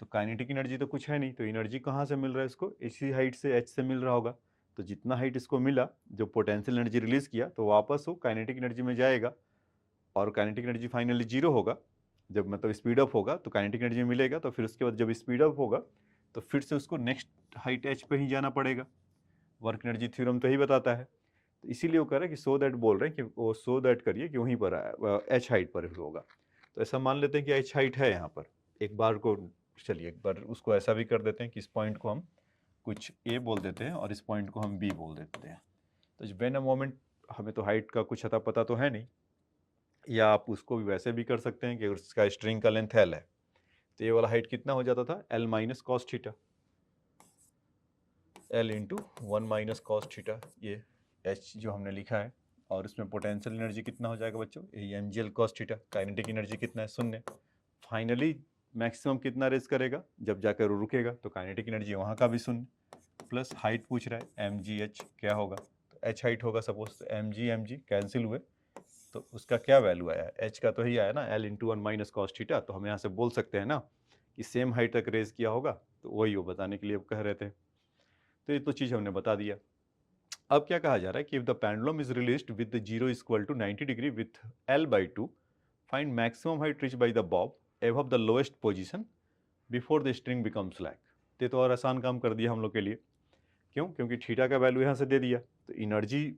तो काइनेटिक एनर्जी तो कुछ है नहीं, तो एनर्जी कहाँ से मिल रहा है इसको, इसी हाइट से एच से मिल रहा होगा। तो जितना हाइट इसको मिला, जो पोटेंशियल एनर्जी रिलीज किया, तो वापस वो काइनेटिक एनर्जी में जाएगा और काइनेटिक एनर्जी फाइनली 0 होगा। जब मतलब स्पीड अप होगा तो काइनेटिक एनर्जी मिलेगा, तो फिर उसके बाद जब स्पीड अप होगा तो फिर से उसको नेक्स्ट हाइट एच पे ही जाना पड़ेगा। वर्क एनर्जी थ्योरम तो ही बताता है। तो इसीलिए वो कह रहा है कि सो दैट बोल रहे हैं कि वो सो दैट करिए कि वहीं पर एच हाइट पर होगा। तो ऐसा मान लेते हैं कि एच हाइट है यहाँ पर, एक बार को, चलिए एक बार उसको ऐसा भी कर देते हैं कि इस पॉइंट को हम कुछ ए बोल देते हैं और इस पॉइंट को हम बी बोल देते हैं। तो व्हेन अ मोमेंट, हमें तो हाइट का कुछ अता पता तो है नहीं, या आप उसको भी वैसे भी कर सकते हैं कि उसका स्ट्रिंग का लेंथ एल है, तो ये वाला हाइट कितना हो जाता था, L minus cos theta, L into 1 minus cos theta, ये एच जो हमने लिखा है। और इसमें पोटेंशियल एनर्जी कितना हो जाएगा बच्चों, ये m G L cos theta. Kinetic energy कितना है, 0। फाइनली मैक्सिमम कितना रेज करेगा, जब जाकर वो रुकेगा, तो काइनेटिक एनर्जी वहाँ का भी 0 प्लस हाइट पूछ रहा है एम जी एच क्या होगा, तो एच हाइट होगा सपोज, तो एम जी कैंसिल हुए, तो उसका क्या वैल्यू आया, एच का तो ही आया ना, L into 1 minus cos theta. तो हम यहाँ से बोल सकते हैं ना कि सेम हाइट तक रेज किया होगा, तो वही वो बताने के लिए कह रहे थे। तो ये तो चीज़ हमने बता दिया। अब क्या कहा जा रहा है कि if the pendulum is released with the zero equal to 90 degree with L/2, find maximum height reach by the bob above the lowest position before the string becomes slack. ये तो और आसान काम कर दिया हम लोग के लिए। क्यों, क्योंकि थीटा का वैल्यू यहाँ से दे दिया, तो एनर्जी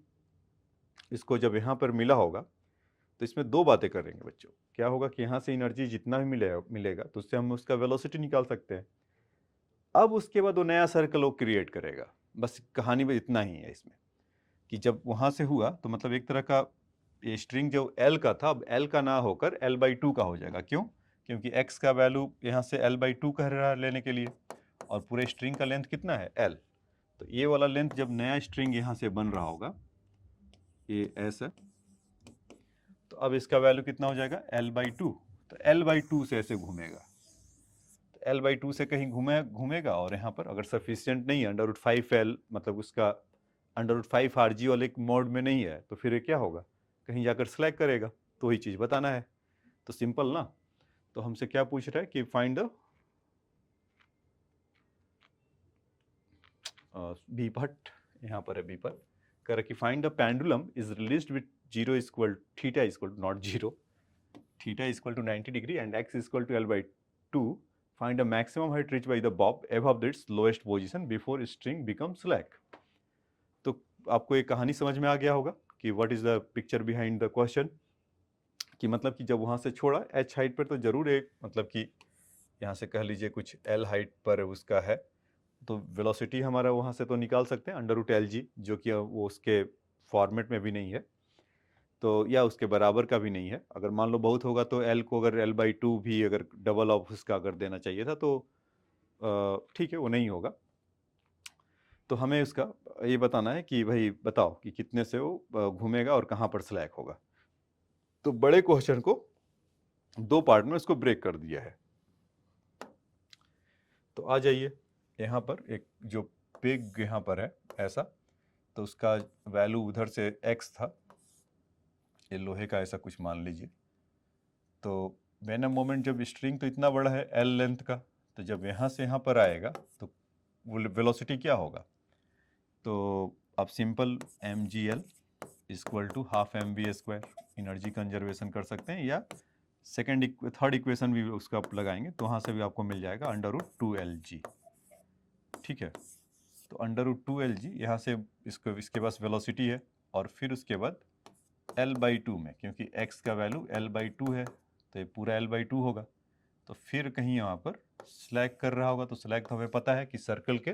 इसको जब यहाँ पर मिला होगा, तो इसमें दो बातें करेंगे बच्चों। क्या होगा कि यहाँ से एनर्जी जितना भी मिलेगा तो उससे हम उसका वेलोसिटी निकाल सकते हैं। अब उसके बाद वो नया सर्कल वो क्रिएट करेगा। बस कहानी में इतना ही है इसमें, कि जब वहाँ से हुआ तो मतलब एक तरह का ये स्ट्रिंग जो L का था, अब L का ना होकर L/2 का हो जाएगा। क्यों, क्योंकि X का वैल्यू यहाँ से L/2 कह रहा है लेने के लिए, और पूरे स्ट्रिंग का लेंथ कितना है, L। तो ये वाला लेंथ जब नया स्ट्रिंग यहाँ से बन रहा होगा, ये ऐसा, तो अब इसका वैल्यू कितना हो जाएगा, L/2। तो L/2 से ऐसे घूमेगा, तो L/2 से कहीं घूमेगा, और यहाँ पर अगर सफिशियंट नहीं है, √5L, मतलब उसका √5 RG वाले मोड में नहीं है, तो फिर ये क्या होगा, कहीं जाकर स्लैक करेगा। तो वही चीज़ बताना है। तो सिंपल ना। तो हमसे क्या पूछ रहा है कि फाइंड द बी पट, यहाँ पर है बी पट, कह रहा कि find the pendulum is released with zero equal theta equal not zero, theta equal to 90 degree and x equal to L/2, find a maximum height reached by the bob above its lowest position before string becomes slack। तो आपको एक कहानी समझ में आ गया होगा कि what is the picture behind the question, कि मतलब कि जब वहाँ से छोड़ा एच हाइट पर, तो जरूर एक मतलब कि यहाँ से कह लीजिए कुछ एल हाइट पर उसका है, तो वेलोसिटी हमारा वहाँ से तो निकाल सकते हैं √LG, जो कि वो उसके फॉर्मेट में भी नहीं है, तो या उसके बराबर का भी नहीं है। अगर मान लो बहुत होगा तो L को अगर L/2 भी अगर डबल ऑफ उसका अगर देना चाहिए था, तो ठीक है, वो नहीं होगा। तो हमें उसका ये बताना है कि भाई बताओ कि कितने से वो घूमेगा और कहाँ पर स्लैक होगा। तो बड़े क्वेश्चन को दो पार्ट में उसको ब्रेक कर दिया है। तो आ जाइए यहाँ पर, एक जो पिग यहाँ पर है ऐसा, तो उसका वैल्यू उधर से x था, ये लोहे का ऐसा कुछ मान लीजिए। तो वेनम मोमेंट जब स्ट्रिंग तो इतना बड़ा है L लेंथ का, तो जब यहाँ से यहाँ पर आएगा तो वेलोसिटी क्या होगा, तो आप सिंपल mgl इक्वल टू ½ mv² एनर्जी कंजर्वेशन कर सकते हैं, या थर्ड इक्वेशन भी उसका आप लगाएंगे तो वहाँ से भी आपको मिल जाएगा √2LG। ठीक है, तो √2LG यहाँ से इसके पास वेलोसिटी है, और फिर उसके बाद L/2 में, क्योंकि x का वैल्यू L/2 है तो ये पूरा L/2 होगा। तो फिर कहीं यहाँ पर स्लैग कर रहा होगा, तो स्लैग तो हमें पता है कि सर्कल के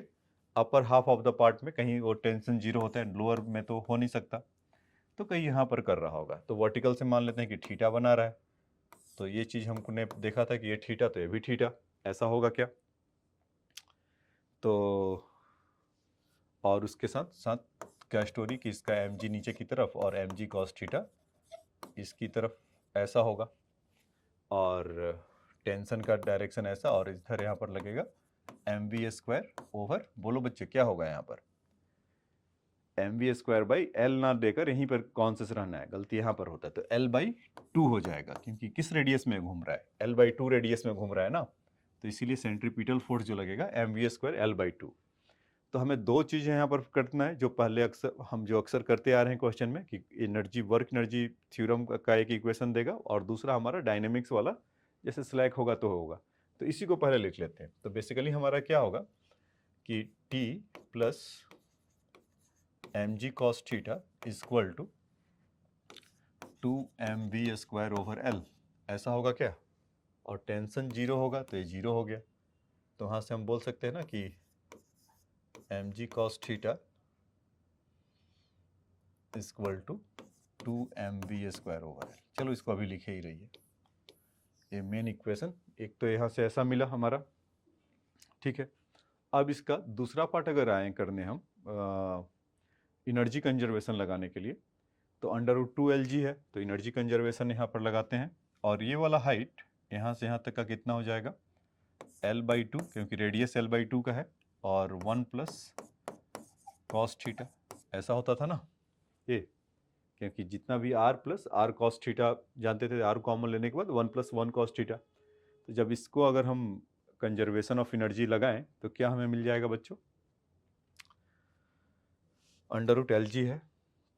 upper half of the part में कहीं वो टेंशन जीरो होता है, लोअर में तो हो नहीं सकता, तो कहीं यहाँ पर कर रहा होगा। तो वर्टिकल से मान लेते हैं कि थीटा बना रहा है, तो ये चीज़ हमने देखा था कि ये थीटा, तो ये भी थीटा, ऐसा होगा क्या। तो और उसके साथ साथ क्या स्टोरी कि इसका mg नीचे की तरफ और mg cos थीटा इसकी तरफ ऐसा होगा, और टेंशन का डायरेक्शन ऐसा, और इधर यहाँ पर लगेगा mv² ओवर, बोलो बच्चे क्या होगा यहाँ पर, mv²/L ना देकर यहीं पर कॉन्शियस रहना है, गलती यहाँ पर होता है, तो L/2 हो जाएगा, क्योंकि किस रेडियस में घूम रहा है, L/2 रेडियस में घूम रहा है ना, तो इसीलिए सेंट्रीपिटल फोर्स जो लगेगा mv² L/2। तो हमें दो चीज़ें यहाँ पर करना है, जो पहले अक्सर करते आ रहे हैं क्वेश्चन में, कि वर्क एनर्जी थ्योरम का एक इक्वेशन देगा, और दूसरा हमारा डायनेमिक्स वाला, जैसे स्लैक होगा तो होगा, तो इसी को पहले लिख लेते हैं। तो बेसिकली हमारा क्या होगा कि T plus mg cos theta equal to 2mv² over L, ऐसा होगा क्या, और टेंशन जीरो होगा तो ये जीरो हो गया, तो वहाँ से हम बोल सकते हैं ना कि mg cos theta equal to 2mv² over L। चलो इसको अभी लिखे ही रहिए, ये मेन इक्वेशन एक तो यहाँ से ऐसा मिला हमारा। ठीक है, अब इसका दूसरा पार्ट अगर आए करने हम एनर्जी कंजर्वेशन लगाने के लिए, तो √2LG है, तो एनर्जी कंजर्वेशन यहाँ पर लगाते हैं, और ये वाला हाइट यहाँ से यहाँ तक का कितना हो जाएगा, L/2, क्योंकि रेडियस L/2 का है, और 1 प्लस कॉस थीटा, ऐसा होता था ना ये, क्योंकि जितना भी r plus r cos theta जानते थे, r कॉमन लेने के बाद 1 + 1 cos थीटा, तो जब इसको अगर हम कंजर्वेशन ऑफ एनर्जी लगाएं तो क्या हमें मिल जाएगा बच्चों, √LG है,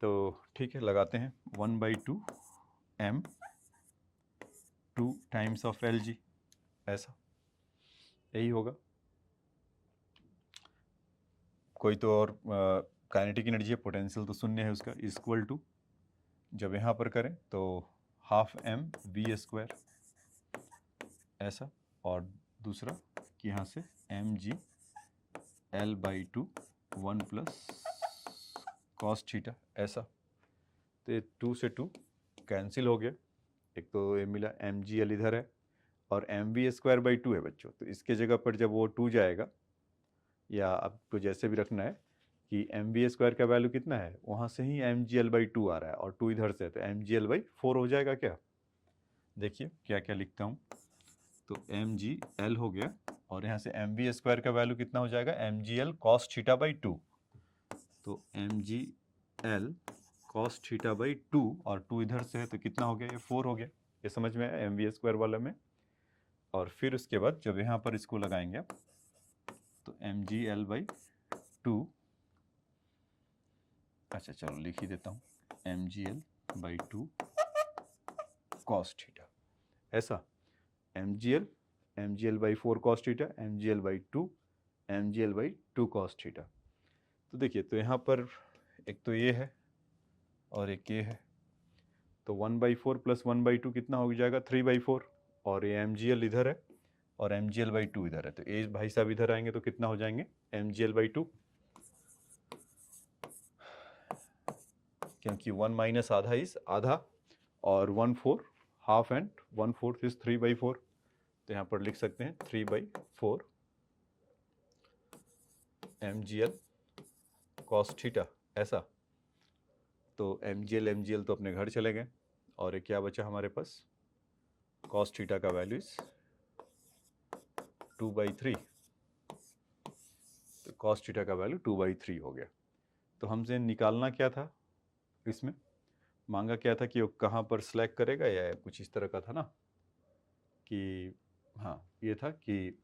तो ठीक है लगाते हैं 1/2 m 2 टाइम्स ऑफ LG, ऐसा यही होगा। कोई तो और काइनेटिक एनर्जी है, पोटेंशियल तो शून्य है उसका, इक्वल टू, जब यहाँ पर करें तो ½ mv², ऐसा, और दूसरा कि यहाँ से mg L/2 1 plus cos theta, ऐसा, तो ये 2 से 2 कैंसिल हो गया, एक तो ये मिला mgl इधर है, और mv²/2 है बच्चों, तो इसके जगह पर जब वो 2 जाएगा, या आपको जैसे भी रखना है कि mv² का वैल्यू कितना है, वहाँ से ही mgl/2 आ रहा है, और 2 इधर से है, तो mgl/4 हो जाएगा क्या, देखिए क्या क्या लिखता हूँ, तो mgl हो गया, और यहाँ से mv² का वैल्यू कितना हो जाएगा, mgl cos θ/2, तो mgl cos θ/2, और 2 इधर से है तो कितना हो गया, ये 4 हो गया, ये समझ में आया mv² वाला में। और फिर उसके बाद जब यहाँ पर इसको लगाएंगे आप, तो mgl/2, अच्छा चलो लिख ही देता हूँ, mgl/2 cos थीटा, ऐसा, mgl/4 cos theta, mgl/2 mgl/2 cos theta. तो देखिए, तो यहाँ पर एक तो ये है और एक ये है, तो 1/4 + 1/2 कितना हो जाएगा, 3/4, और ये mgl इधर है और mgl/2 इधर है, तो ये भाई साहब इधर आएंगे तो कितना हो जाएंगे, mgl/2, क्योंकि 1 माइनस आधा इज आधा, और 1/4 हाफ एंड 1/4 इज 3/4, तो यहाँ पर लिख सकते हैं 3/4 mgl cos थीटा, ऐसा, तो mgl तो अपने घर चले गए, और ये क्या बचा हमारे पास, cos थीटा का वैल्यू इज 2/3, तो cos थीटा का वैल्यू 2/3 हो गया। तो हमसे निकालना क्या था, इसमें मांगा क्या था कि वो कहाँ पर स्लैक करेगा, या कुछ इस तरह का था ना, कि हाँ ये था कि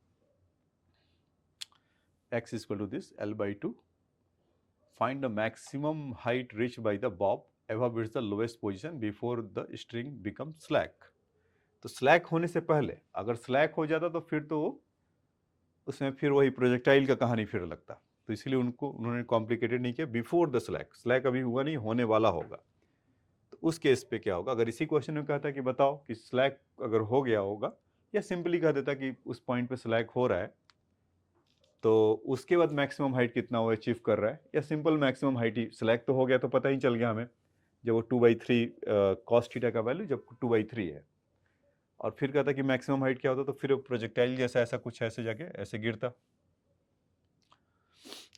x equal to this L/2, find the maximum height reached by the bob above its the lowest position before the string becomes slack, तो स्लैक होने से पहले अगर स्लैक हो जाता तो फिर तो उसमें फिर वही प्रोजेक्टाइल का कहानी फिर लगता। तो इसलिए उन्होंने कॉम्प्लिकेटेड नहीं किया, बिफोर द स्लैक, स्लैक अभी हुआ नहीं, होने वाला होगा। तो उस केस पे क्या होगा, अगर इसी क्वेश्चन में कहता कि बताओ कि स्लैक अगर हो गया होगा, या सिंपली कह देता कि उस पॉइंट पे स्लैक हो रहा है, तो उसके बाद मैक्सिमम हाइट कितना वो अचीव कर रहा है, या सिंपल मैक्सिमम हाइट ही, स्लैक तो हो गया तो पता ही चल गया हमें, जब वो 2/3 कॉस थीटा का वैल्यू जब 2/3 है, और फिर कहता कि मैक्सिमम हाइट क्या होता, तो फिर प्रोजेक्टाइल जैसा ऐसा कुछ ऐसे जाके ऐसे गिरता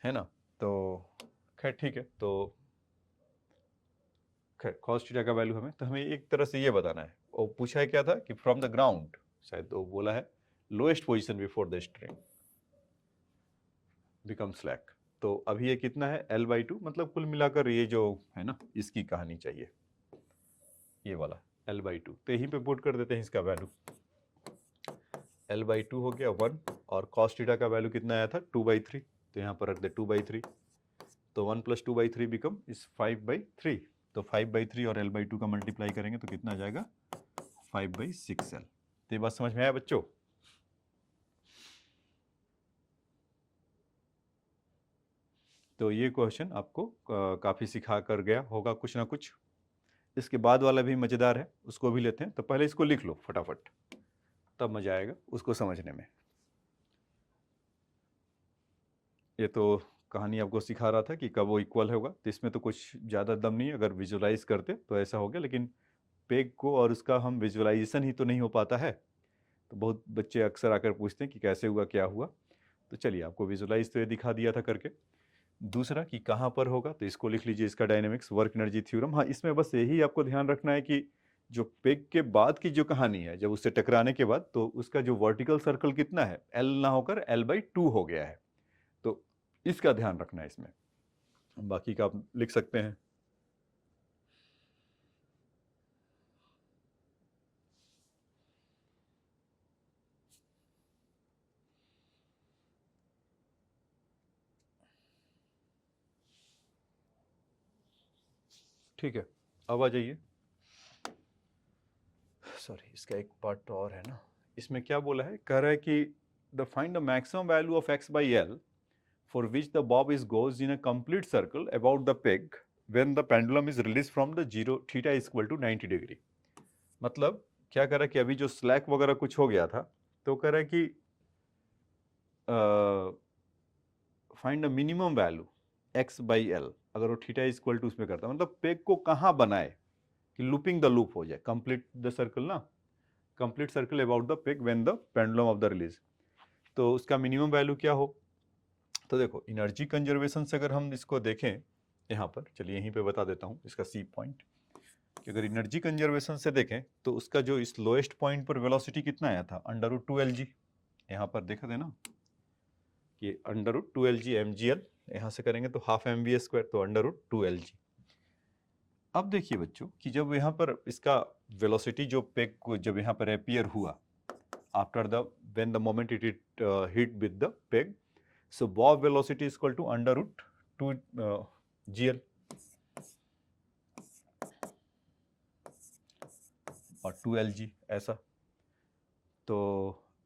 है ना। तो खैर ठीक है, तो खैर कॉस थीटा का वैल्यू हमें, तो हमें एक तरह से ये बताना है, वो पूछा है क्या था कि फ्रॉम द ग्राउंड, शायद वो बोला है lowest position before the string become slack. तो अभी ये कितना है, L/2, मतलब कुल मिलाकर ये जो है ना इसकी कहानी चाहिए, ये वाला L/2, तो यहीं पे पुट कर देते हैं इसका वैल्यू। L/2 हो गया 1, और कॉस थीटा का वैल्यू कितना आया था 2/3, तो यहाँ पर रख दे 2/3, तो 1 + 2/3 बिकम इस 5/3, तो 5/3 और L/2 का मल्टीप्लाई करेंगे तो कितना आ जाएगा 5/6L। तो ये बात समझ में आया बच्चों? तो ये क्वेश्चन आपको काफ़ी सिखा कर गया होगा कुछ ना कुछ। इसके बाद वाला भी मज़ेदार है, उसको भी लेते हैं। तो पहले इसको लिख लो फटाफट, तब मज़ा आएगा उसको समझने में। ये तो कहानी आपको सिखा रहा था कि कब वो इक्वल होगा, तो इसमें तो कुछ ज़्यादा दम नहीं है, अगर विजुलाइज करते तो ऐसा हो गया, लेकिन पेग को और उसका हम विजुलाइजेशन ही तो नहीं हो पाता है। तो बहुत बच्चे अक्सर आकर पूछते हैं कि कैसे हुआ, क्या हुआ। तो चलिए आपको विजुलाइज तो ये दिखा दिया था करके। दूसरा कि कहाँ पर होगा, तो इसको लिख लीजिए, इसका डायनेमिक्स वर्क एनर्जी थ्योरम। हाँ, इसमें बस यही आपको ध्यान रखना है कि जो पेग के बाद की जो कहानी है, जब उससे टकराने के बाद, तो उसका जो वर्टिकल सर्कल कितना है, L ना होकर L/2 हो गया है। तो इसका ध्यान रखना है इसमें, बाकी का आप लिख सकते हैं। ठीक है, अब आ जाइए। सॉरी, इसका एक पार्ट और है ना, इसमें क्या बोला है, कह रहा है कि the find the maximum value of x/L for which the bob is goes in a complete circle about the peg when the pendulum is released from the 0 theta is equal to 90 degree. मतलब क्या कह रहा है कि अभी जो slack वगैरह कुछ हो गया था, तो कह रहा है कि find the minimum value x/L, अगर वो थीटा इज इक्वल टू उसमें करता, मतलब पेग को कहाँ बनाए कि लूपिंग द लूप हो जाए, कंप्लीट द सर्कल ना, complete circle about the peg when the pendulum of the release. तो उसका मिनिमम वैल्यू क्या हो, तो देखो एनर्जी कंजर्वेशन से अगर हम इसको देखें यहाँ पर, चलिए यहीं पे बता देता हूँ इसका सी पॉइंट, कि अगर एनर्जी कंजर्वेशन से देखें तो उसका जो इस लोएस्ट पॉइंट पर वेलोसिटी कितना आया था, √2Lg। यहाँ पर देखा थे ना कि √2Lg mgl, यहाँ से करेंगे तो हाफ mv², तो √2Lg। अब देखिए बच्चों कि जब यहाँ पर इसका वेलोसिटी जो पेग को जब यहाँ पर अपीयर हुआ, after the when the moment it hit with the peg, so bob velocity is equal to √2 gl और 2Lg ऐसा। तो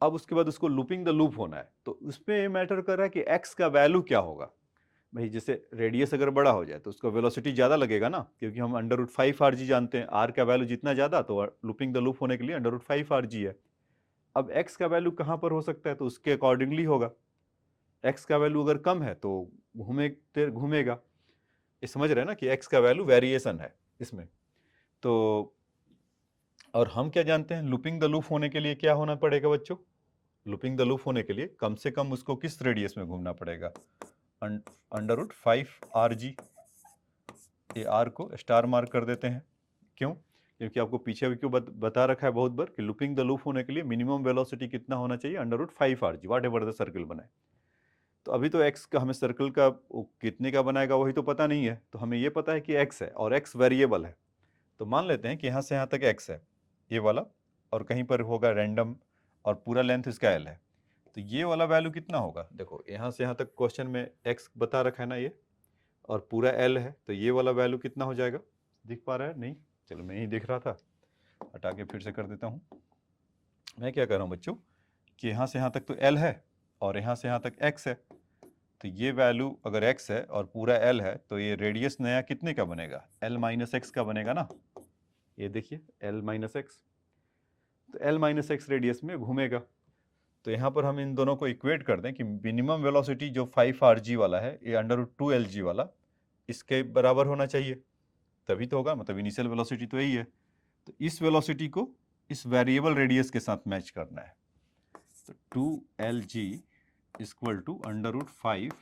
अब उसके बाद उसको लूपिंग द लूप होना है, तो उसमें ये मैटर कर रहा है कि x का वैल्यू क्या होगा। भाई जैसे रेडियस अगर बड़ा हो जाए तो उसका वेलोसिटी ज़्यादा लगेगा ना, क्योंकि हम √5rg जानते हैं, r का वैल्यू जितना ज़्यादा तो लूपिंग द लूप होने के लिए √5rg है। अब x का वैल्यू कहाँ पर हो सकता है, तो उसके अकॉर्डिंगली होगा। x का वैल्यू अगर कम है तो घूमेगा। ये समझ रहे हैं ना कि x का वैल्यू वेरिएशन है इसमें। तो और हम क्या जानते हैं, लूपिंग द लूप होने के लिए क्या होना पड़ेगा बच्चों, लूपिंग द लूप होने के लिए कम से कम उसको किस रेडियस में घूमना पड़ेगा, √5rg। ये r को स्टार मार्क कर देते हैं, क्यों, क्योंकि आपको पीछे भी क्यों बता रखा है बहुत बार कि लूपिंग द लूप होने के लिए मिनिमम वेलोसिटी कितना होना चाहिए, √5rg, what ever the circle बनाए। तो अभी तो x का हमें सर्कल का कितने का बनाएगा वही तो पता नहीं है, तो हमें ये पता है कि x है और x वेरिएबल है। तो मान लेते हैं कि यहाँ से यहाँ तक x है ये वाला, और कहीं पर होगा रैंडम, और पूरा लेंथ इसका l है। तो ये वाला वैल्यू कितना होगा, देखो यहाँ से यहाँ तक क्वेश्चन में x बता रखा है ना ये, और पूरा l है, तो ये वाला वैल्यू कितना हो जाएगा, दिख पा रहा है नहीं, चलो मैं ही दिख रहा था, हटा के फिर से कर देता हूँ। मैं क्या कर रहा हूँ बच्चों कि यहाँ से यहाँ तक तो L है और यहाँ से यहाँ तक X है, तो ये वैल्यू अगर X है और पूरा L है तो ये रेडियस नया कितने का बनेगा, L माइनस एक्स का बनेगा ना। ये देखिए L माइनस एक्स, तो L माइनस एक्स रेडियस में घूमेगा। तो यहाँ पर हम इन दोनों को इक्वेट कर दें कि मिनिमम वेलोसिटी जो 5rg वाला है ये √2lg वाला इसके बराबर होना चाहिए, तभी तो होगा, मतलब इनिशियल वेलोसिटी तो यही है। तो इस वेलोसिटी को इस वेरिएबल रेडियस के साथ मैच करना है। तो 2lg equal to √5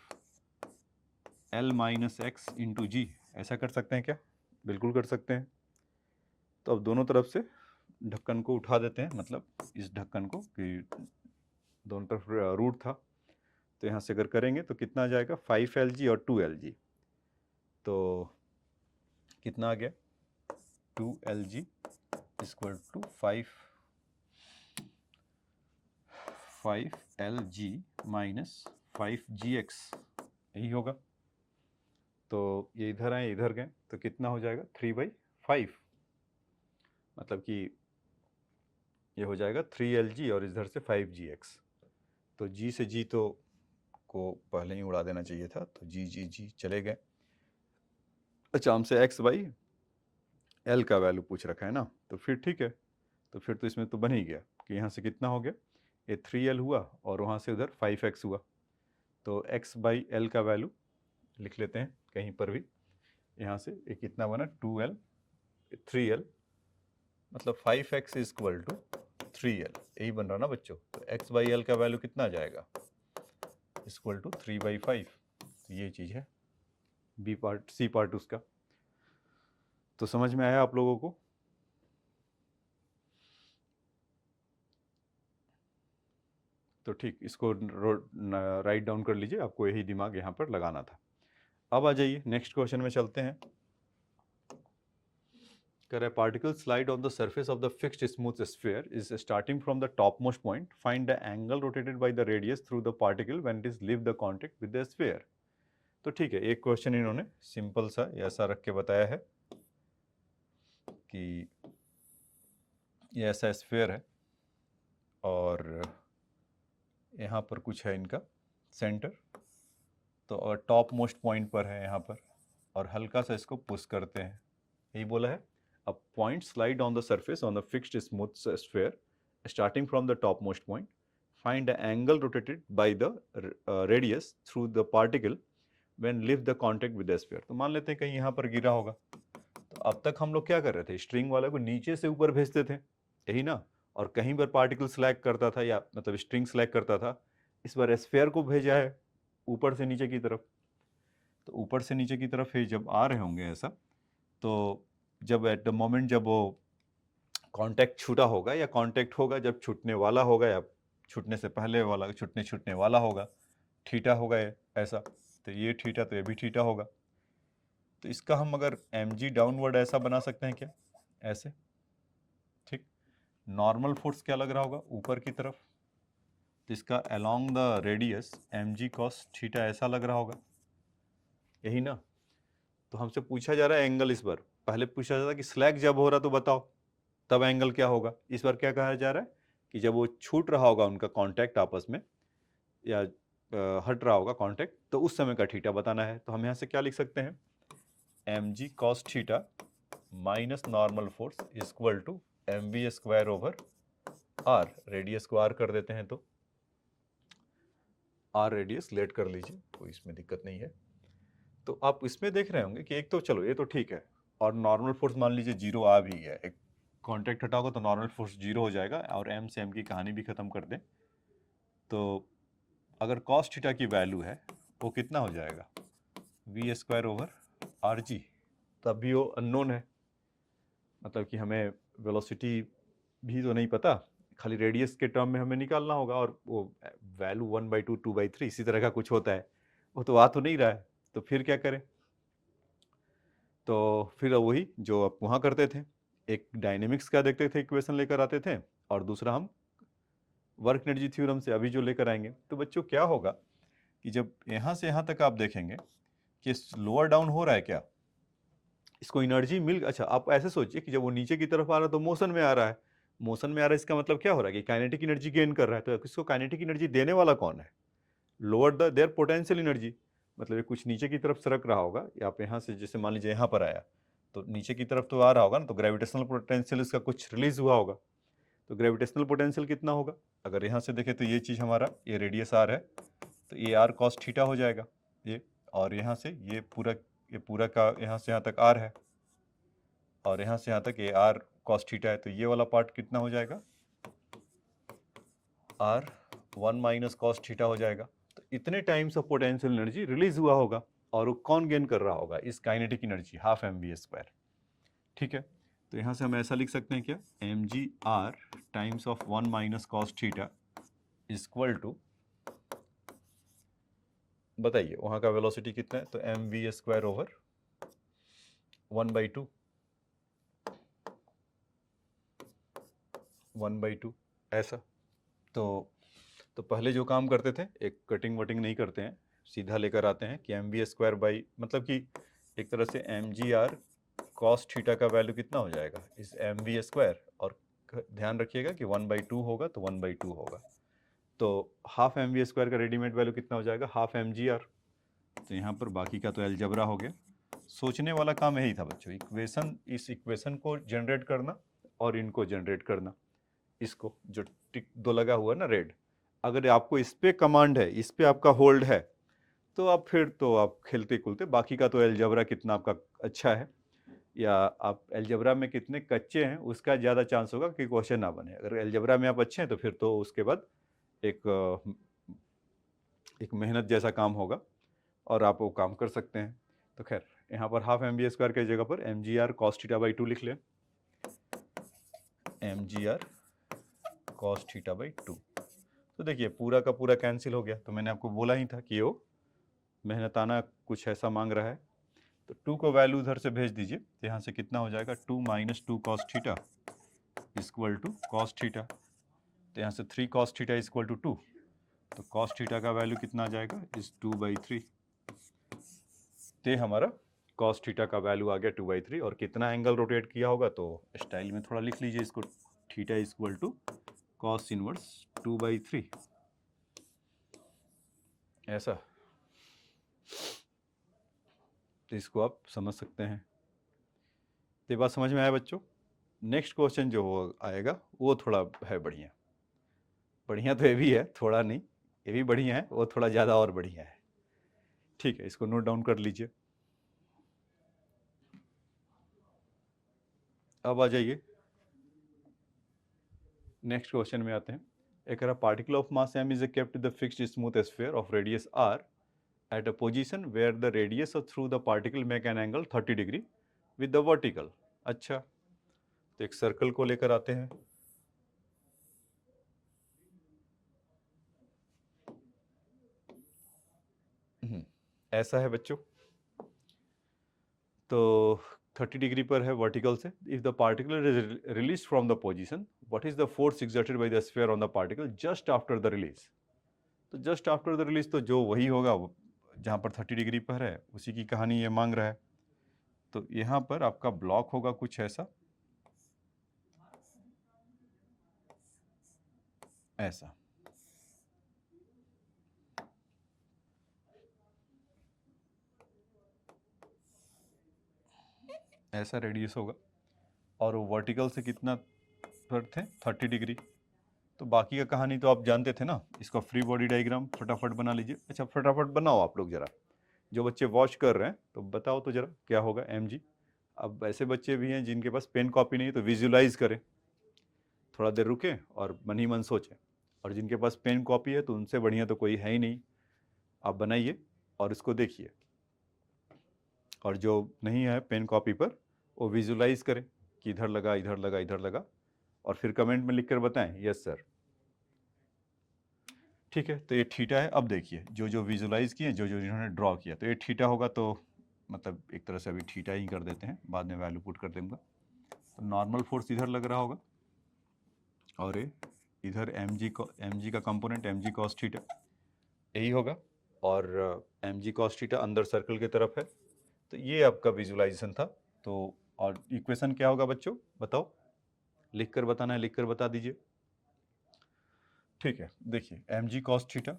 L minus x into g, ऐसा कर सकते हैं क्या? बिल्कुल कर सकते हैं। तो अब दोनों तरफ से ढक्कन को उठा देते हैं, मतलब इस ढक्कन को, कि दोनों तरफ रूट था, तो यहाँ से अगर करेंगे तो कितना आ जाएगा, 5lg और 2lg, तो कितना आ गया, 2lg equal to 5lg minus 5gx, यही होगा। तो ये इधर आए इधर गए तो कितना हो जाएगा, 3/5, मतलब कि ये हो जाएगा 3lg और इधर से 5gx। तो g से g तो को पहले ही उड़ा देना चाहिए था, तो g चले गए। अच्छा, हमसे x/l का वैल्यू पूछ रखा है ना, तो फिर ठीक है, तो फिर तो इसमें तो बन ही गया कि यहाँ से कितना हो गया, ये 3l हुआ और वहाँ से उधर 5x हुआ। तो x/l का वैल्यू लिख लेते हैं कहीं पर भी, यहाँ से ये कितना बना, 2l 3l, मतलब 5x इक्वल टू 3l, यही बन रहा ना बच्चों। तो x/l का वैल्यू कितना आ जाएगा, इक्वल टू 3/5। तो ये चीज़ है बी पार्ट, सी पार्ट उसका। तो समझ में आया आप लोगों को? तो ठीक, इसको राइट डाउन कर लीजिए, आपको यही दिमाग यहाँ पर लगाना था। अब आ जाइए नेक्स्ट क्वेश्चन में चलते हैं। कर particle slide on the surface of the fixed smooth sphere is starting from the top most point, find the angle rotated by the radius through the particle when it is leave the contact with the sphere. तो ठीक है, एक question इन्होंने simple सा ऐसा रख के बताया है कि ये ऐसा स्फीयर है और यहाँ पर कुछ है इनका सेंटर, तो और टॉप मोस्ट पॉइंट पर है यहाँ पर, और हल्का सा इसको पुश करते हैं, यही बोला है। A point slide on the surface on the fixed smooth sphere starting from the topmost point. Find the angle rotated by the radius through the particle when leave the contact with the sphere. तो मान लेते हैं कहीं यहाँ पर गिरा होगा। तो अब तक हम लोग क्या कर रहे थे, स्ट्रिंग वाले को नीचे से ऊपर भेजते थे, यही ना, और कहीं पर पार्टिकल स्लैग करता था, या मतलब स्ट्रिंग स्लैग करता था। इस बार स्फीयर को भेजा है ऊपर से नीचे की तरफ। तो ऊपर से नीचे की तरफ ही जब आ रहे होंगे ऐसा, तो जब एट द मोमेंट जब वो कांटेक्ट छूटा होगा या कांटेक्ट होगा जब छूटने वाला होगा या छूटने से पहले वाला छूटने वाला होगा, थीटा होगा ये ऐसा, तो ये थीटा तो ये भी थीटा होगा। तो इसका हम अगर mg डाउनवर्ड ऐसा बना सकते हैं क्या, ऐसे, ठीक। नॉर्मल फोर्स क्या लग रहा होगा ऊपर की तरफ, तो इसका along the radius mg cos theta ऐसा लग रहा होगा, यही ना। तो हमसे पूछा जा रहा है एंगल, इस बार पहले पूछा जा रहा कि स्लैग जब हो रहा तो बताओ तब एंगल क्या होगा। इस बार क्या कहा जा रहा है कि जब वो छूट रहा होगा उनका कांटेक्ट आपस में, या हट रहा होगा कांटेक्ट, तो उस समय का थीटा बताना है। तो हम यहाँ से क्या लिख सकते हैं, mg cos theta minus normal force equal to mv square over r, radius को r कर देते हैं, तो r रेडियस लेट कर लीजिए, कोई इसमें दिक्कत नहीं है। तो आप इसमें देख रहे होंगे कि एक तो चलो ये तो ठीक है, और नॉर्मल फोर्स मान लीजिए जीरो आ भी है, एक कांटेक्ट हटाओगे तो नॉर्मल फोर्स जीरो हो जाएगा, और एम से एम की कहानी भी खत्म कर दें। तो अगर कॉस थीटा की वैल्यू है वो कितना हो जाएगा, v square over r g, तब भी वो अननोन है, मतलब कि हमें वेलोसिटी भी तो नहीं पता, खाली रेडियस के टर्म में हमें निकालना होगा, और वो वैल्यू 1/2 2/3 इसी तरह का कुछ होता है, वो तो आ तो नहीं रहा है, तो फिर क्या करें। तो फिर वही जो आप वहाँ करते थे, एक डायनेमिक्स का देखते थे इक्वेशन लेकर आते थे, और दूसरा हम वर्क एनर्जी थ्योरम से अभी जो लेकर आएंगे। तो बच्चों क्या होगा कि जब यहाँ से यहाँ तक आप देखेंगे कि लोअर डाउन हो रहा है क्या, इसको एनर्जी मिल, अच्छा आप ऐसे सोचिए कि जब वो नीचे की तरफ आ रहा है तो मोशन में आ रहा है, मोशन में आ रहा है इसका मतलब क्या हो रहा है कि काइनेटिक एनर्जी गेन कर रहा है, तो इसको काइनेटिक एनर्जी देने वाला कौन है? Lower the their potential energy, मतलब ये कुछ नीचे की तरफ सरक रहा होगा, या आप यहाँ से जैसे मान लीजिए यहाँ पर आया तो नीचे की तरफ तो आ रहा होगा ना, तो ग्रेविटेशनल पोटेंशियल इसका कुछ रिलीज हुआ होगा। तो ग्रेविटेशनल पोटेंशियल कितना होगा? अगर यहाँ से देखें तो ये चीज़ हमारा, ये रेडियस आर है, तो ये आर कॉस थीटा हो जाएगा ये, और यहाँ से ये पूरा का यहाँ से यहाँ तक आर है, और यहाँ से यहाँ तक ये आर कॉस थीटा है, तो ये वाला पार्ट कितना हो जाएगा? आर 1 माइनस कॉस थीटा हो जाएगा। तो इतने times of potential energy release हुआ होगा, और वो कौन गेन कर रहा होगा? इस काइनेटिक एनर्जी, हाफ mv²। ठीक है, तो यहाँ से हम ऐसा लिख सकते हैं क्या? mgr times of 1 minus cos theta equal to, बताइए वहाँ का वेलोसिटी कितना है? तो mv² ओवर 1/2, 1/2 ऐसा। तो पहले जो काम करते थे, एक कटिंग वटिंग नहीं करते हैं, सीधा लेकर आते हैं कि mv² बाई, मतलब कि एक तरह से mgr cos थीटा का वैल्यू कितना हो जाएगा? इस mv², और ध्यान रखिएगा कि 1/2 होगा तो 1/2 होगा, तो हाफ mv² का रेडीमेड वैल्यू कितना हो जाएगा? Half mgr। तो यहाँ पर बाकी का तो अलजबरा हो गया। सोचने वाला काम यही था बच्चों, इस इक्वेशन को जनरेट करना और इनको जनरेट करना। इसको जो टिक 2 लगा हुआ है ना रेड, अगर आपको इस पे कमांड है, इस पे आपका होल्ड है, तो आप फिर तो आप खेलते खुलते, बाकी का तो अलजबरा कितना आपका अच्छा है या आप अलजबरा में कितने कच्चे हैं उसका ज़्यादा चांस होगा कि क्वेश्चन ना बने। अगर अलजबरा में आप अच्छे हैं तो फिर तो उसके बाद एक मेहनत जैसा काम होगा और आप वो काम कर सकते हैं। तो खैर यहाँ पर हाफ mv² की जगह पर mgr cos θ/2 लिख लें, mgr cos θ/2। तो देखिए पूरा का पूरा कैंसिल हो गया। तो मैंने आपको बोला ही था कि वो मेहनताना कुछ ऐसा मांग रहा है। तो 2 को वैल्यू उधर से भेज दीजिए, तो यहाँ से कितना हो जाएगा? 2 minus 2 cos θ equal to cos θ। तो यहाँ से 3 cos θ इक्वल टू 2, तो cos θ का वैल्यू कितना आ जाएगा? इस 2/3। तो हमारा cos θ का वैल्यू आ गया 2/3, और कितना एंगल रोटेट किया होगा तो स्टाइल में थोड़ा लिख लीजिए इसको, θ इक्वल टू cos इनवर्स 2/3 ऐसा। तो इसको आप समझ सकते हैं। तो ये बात समझ में आया बच्चों? नेक्स्ट क्वेश्चन जो आएगा वो थोड़ा है बढ़िया। बढ़िया तो ये भी है, थोड़ा नहीं, ये भी बढ़िया है, वो थोड़ा ज़्यादा और बढ़िया है। ठीक है, इसको नोट डाउन कर लीजिए। अब आ जाइए नेक्स्ट क्वेश्चन में आते हैं। एक particle of mass m is kept in the fixed smooth sphere of radius r at a position where the radius through the particle make an angle 30 degree with the vertical। अच्छा, तो एक circle को लेकर आते हैं। ऐसा है बच्चों, तो 30 डिग्री पर है वर्टिकल से। If the particle is release from the position, what is the force exerted by the sphere on the particle just after the release? तो जस्ट आफ्टर द रिलीज तो जो वही होगा जहाँ पर 30 डिग्री पर है, उसी की कहानी ये मांग रहा है। तो यहाँ पर आपका ब्लॉक होगा कुछ ऐसा, ऐसा। ऐसा रेडियस होगा, और वो वर्टिकल से कितना पर थे? 30 डिग्री। तो बाकी का कहानी तो आप जानते थे ना। इसका फ्री बॉडी डायग्राम फटाफट बना लीजिए। अच्छा फटाफट बनाओ आप लोग ज़रा, जो बच्चे वॉच कर रहे हैं तो बताओ तो ज़रा क्या होगा mg। अब ऐसे बच्चे भी हैं जिनके पास पेन कॉपी नहीं है, तो विजुलाइज करें, थोड़ा देर रुकें और मन ही मन सोचें। और जिनके पास पेन कॉपी है तो उनसे बढ़िया तो कोई है ही नहीं, आप बनाइए और इसको देखिए। और जो नहीं है पेन कॉपी पर, वो विजुलाइज करें कि इधर लगा, इधर लगा, इधर लगा, और फिर कमेंट में लिख कर बताएं यस सर। ठीक है, तो ये थीटा है। अब देखिए जो जो विजुलाइज किए, जो जो इन्होंने ड्रॉ किया, तो ये थीटा होगा, तो मतलब एक तरह से अभी थीटा ही कर देते हैं, बाद में वैल्यू पुट कर दूंगा। तो नॉर्मल फोर्स इधर लग रहा होगा, और ये इधर mg का कंपोनेंट mg cos थीटा यही होगा, और mg cos थीटा अंदर सर्कल की तरफ है। तो ये आपका विजुलाइजेशन था। तो और इक्वेशन क्या होगा बच्चों, बताओ? लिख कर बताना है, लिख कर बता दीजिए। ठीक है, देखिए mg cos theta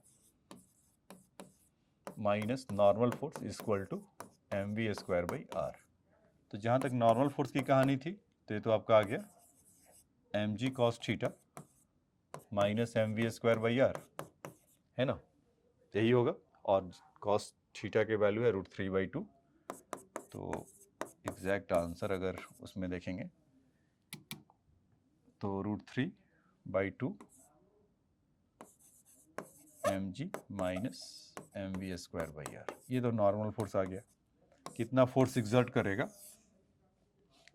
minus normal force is equal to mv square by are. तो जहाँ तक नॉर्मल फोर्स की कहानी थी तो ये तो आपका आ गया mg cos theta minus mv square by r, है ना, यही होगा। और cos थीटा के वैल्यू है √3/2। तो एग्जैक्ट आंसर अगर उसमें देखेंगे तो √3/2 mg minus mv square by r. ये तो नॉर्मल फोर्स आ गया। कितना फोर्स एग्जर्ट करेगा,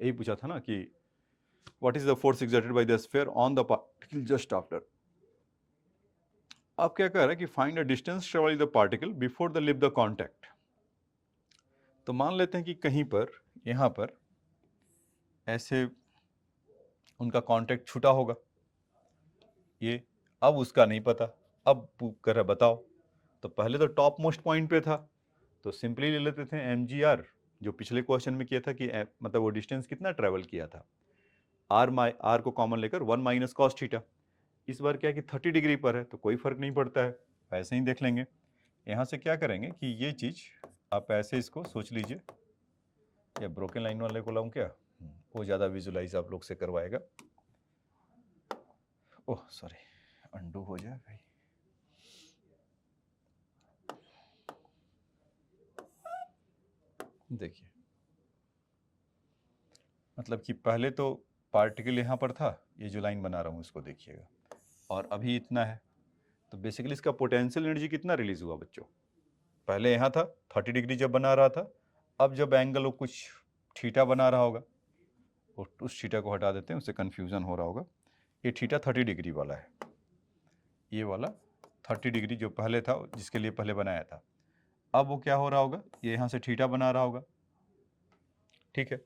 यही पूछा था ना कि what is the force exerted by the sphere on the particle just after. अब क्या कह रहा है कि find the distance travelled the particle before the live the contact. तो मान लेते हैं कि कहीं पर यहाँ पर ऐसे उनका कांटेक्ट छूटा होगा, ये अब उसका नहीं पता, अब कर रहा बताओ। तो पहले तो टॉप मोस्ट पॉइंट पे था, तो सिंपली ले लेते थे mgr, जो पिछले क्वेश्चन में किया था कि मतलब वो डिस्टेंस कितना ट्रेवल किया था, r को कॉमन लेकर 1 माइनस कॉस थीटा। इस बार क्या है कि 30 डिग्री पर है तो कोई फर्क नहीं पड़ता है, ऐसे ही देख लेंगे। यहाँ से क्या करेंगे कि ये चीज़ आप ऐसे इसको सोच लीजिए, या ब्रोकन लाइन वाले को लाऊं क्या, वो ज़्यादा विजुलाइज आप लोग से करवाएगा। ओह सॉरी, अंडू हो जाए भाई। देखिए मतलब कि पहले तो पार्टिकल यहाँ पर था, ये जो लाइन बना रहा हूँ इसको देखिएगा, और अभी इतना है। तो बेसिकली इसका पोटेंशियल एनर्जी कितना रिलीज हुआ बच्चों, पहले यहाँ था 30 डिग्री जब बना रहा था, अब जब एंगल वो कुछ थीटा बना रहा होगा, और उस थीटा को हटा देते हैं, उससे कन्फ्यूज़न हो रहा होगा। ये थीटा 30 डिग्री वाला है, ये वाला 30 डिग्री जो पहले था जिसके लिए पहले बनाया था, अब वो क्या हो रहा होगा, ये यहाँ से थीटा बना रहा होगा। ठीक है,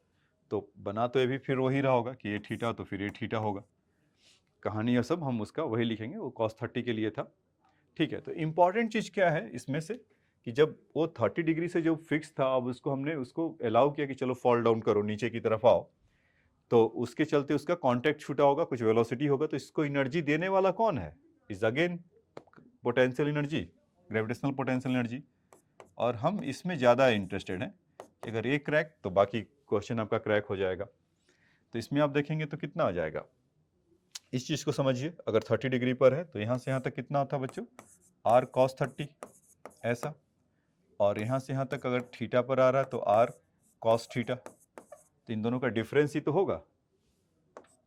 तो बना तो ये भी फिर वही रहा होगा कि ये थीटा तो फिर ये थीटा होगा। कहानी है सब हम उसका वही लिखेंगे, वो cos 30 के लिए था। ठीक है, तो इम्पॉर्टेंट चीज़ क्या है इसमें से कि जब वो 30 डिग्री से जो फिक्स था, अब उसको हमने उसको अलाउ किया कि चलो फॉल डाउन करो, नीचे की तरफ आओ, तो उसके चलते उसका कांटेक्ट छूटा होगा, कुछ वेलोसिटी होगा, तो इसको एनर्जी देने वाला कौन है, is again potential energy, gravitational potential energy. और हम इसमें ज़्यादा इंटरेस्टेड हैं कि अगर ये क्रैक तो बाकी क्वेश्चन आपका क्रैक हो जाएगा। तो इसमें आप देखेंगे तो कितना आ जाएगा, इस चीज़ को समझिए। अगर 30 डिग्री पर है तो यहाँ से यहाँ तक कितना होता है बच्चों, r cos 30 ऐसा, और यहाँ से यहाँ तक अगर थीटा पर आ रहा है तो r cos थीटा। तो इन दोनों का डिफरेंस ही तो होगा,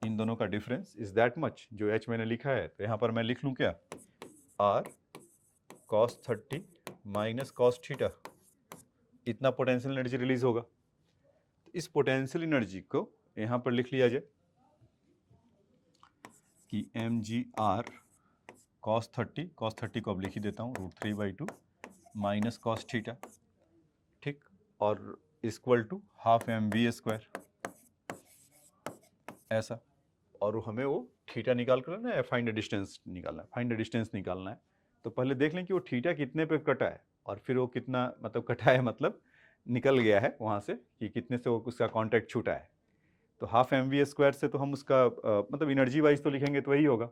इन दोनों का डिफरेंस इज दैट मच, जो h मैंने लिखा है तो यहाँ पर मैं लिख लूँ क्या, r cos 30 minus cos theta, इतना पोटेंशियल एनर्जी रिलीज होगा। तो इस पोटेंशियल एनर्जी को यहाँ पर लिख लिया जाए कि mgr cos 30 को अब लिख ही देता हूँ √3/2 माइनस cos थीटा, ठीक, और equal to half mv square ऐसा। और हमें वो थीटा निकाल कर ना फाइंड द डिस्टेंस निकालना है, फाइंड द डिस्टेंस निकालना है। तो पहले देख लें कि वो थीटा कितने पे कटा है, और फिर वो कितना मतलब कटा है, मतलब निकल गया है वहाँ से कि कितने से वो उसका कांटेक्ट छूटा है। तो हाफ mv स्क्वायर से तो हम उसका मतलब एनर्जी वाइज तो लिखेंगे तो वही होगा।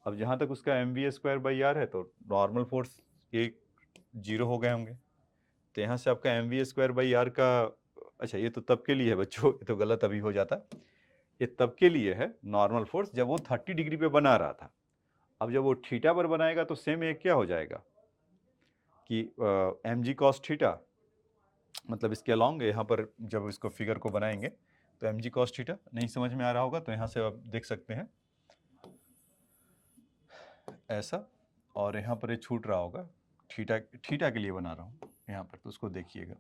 अब जहाँ तक उसका mv स्क्वायर बाई आर है तो नॉर्मल फोर्स ये 0 हो गए होंगे। तो यहाँ से आपका mv स्क्वायर बाई आर का, अच्छा ये तो तब के लिए है बच्चों, ये तो गलत अभी हो जाता, ये तब के लिए है नॉर्मल फोर्स जब वो 30 डिग्री पे बना रहा था। अब जब वो थीटा पर बनाएगा तो सेम एक क्या हो जाएगा कि mg cos थीटा, मतलब इसके अलॉन्ग यहाँ पर जब इसको फिगर को बनाएंगे तो mg cos थीटा नहीं समझ में आ रहा होगा तो यहाँ से आप देख सकते हैं ऐसा, और यहाँ पर ये छूट रहा होगा, थीटा के लिए बना रहा हूँ यहाँ पर, तो उसको देखिएगा।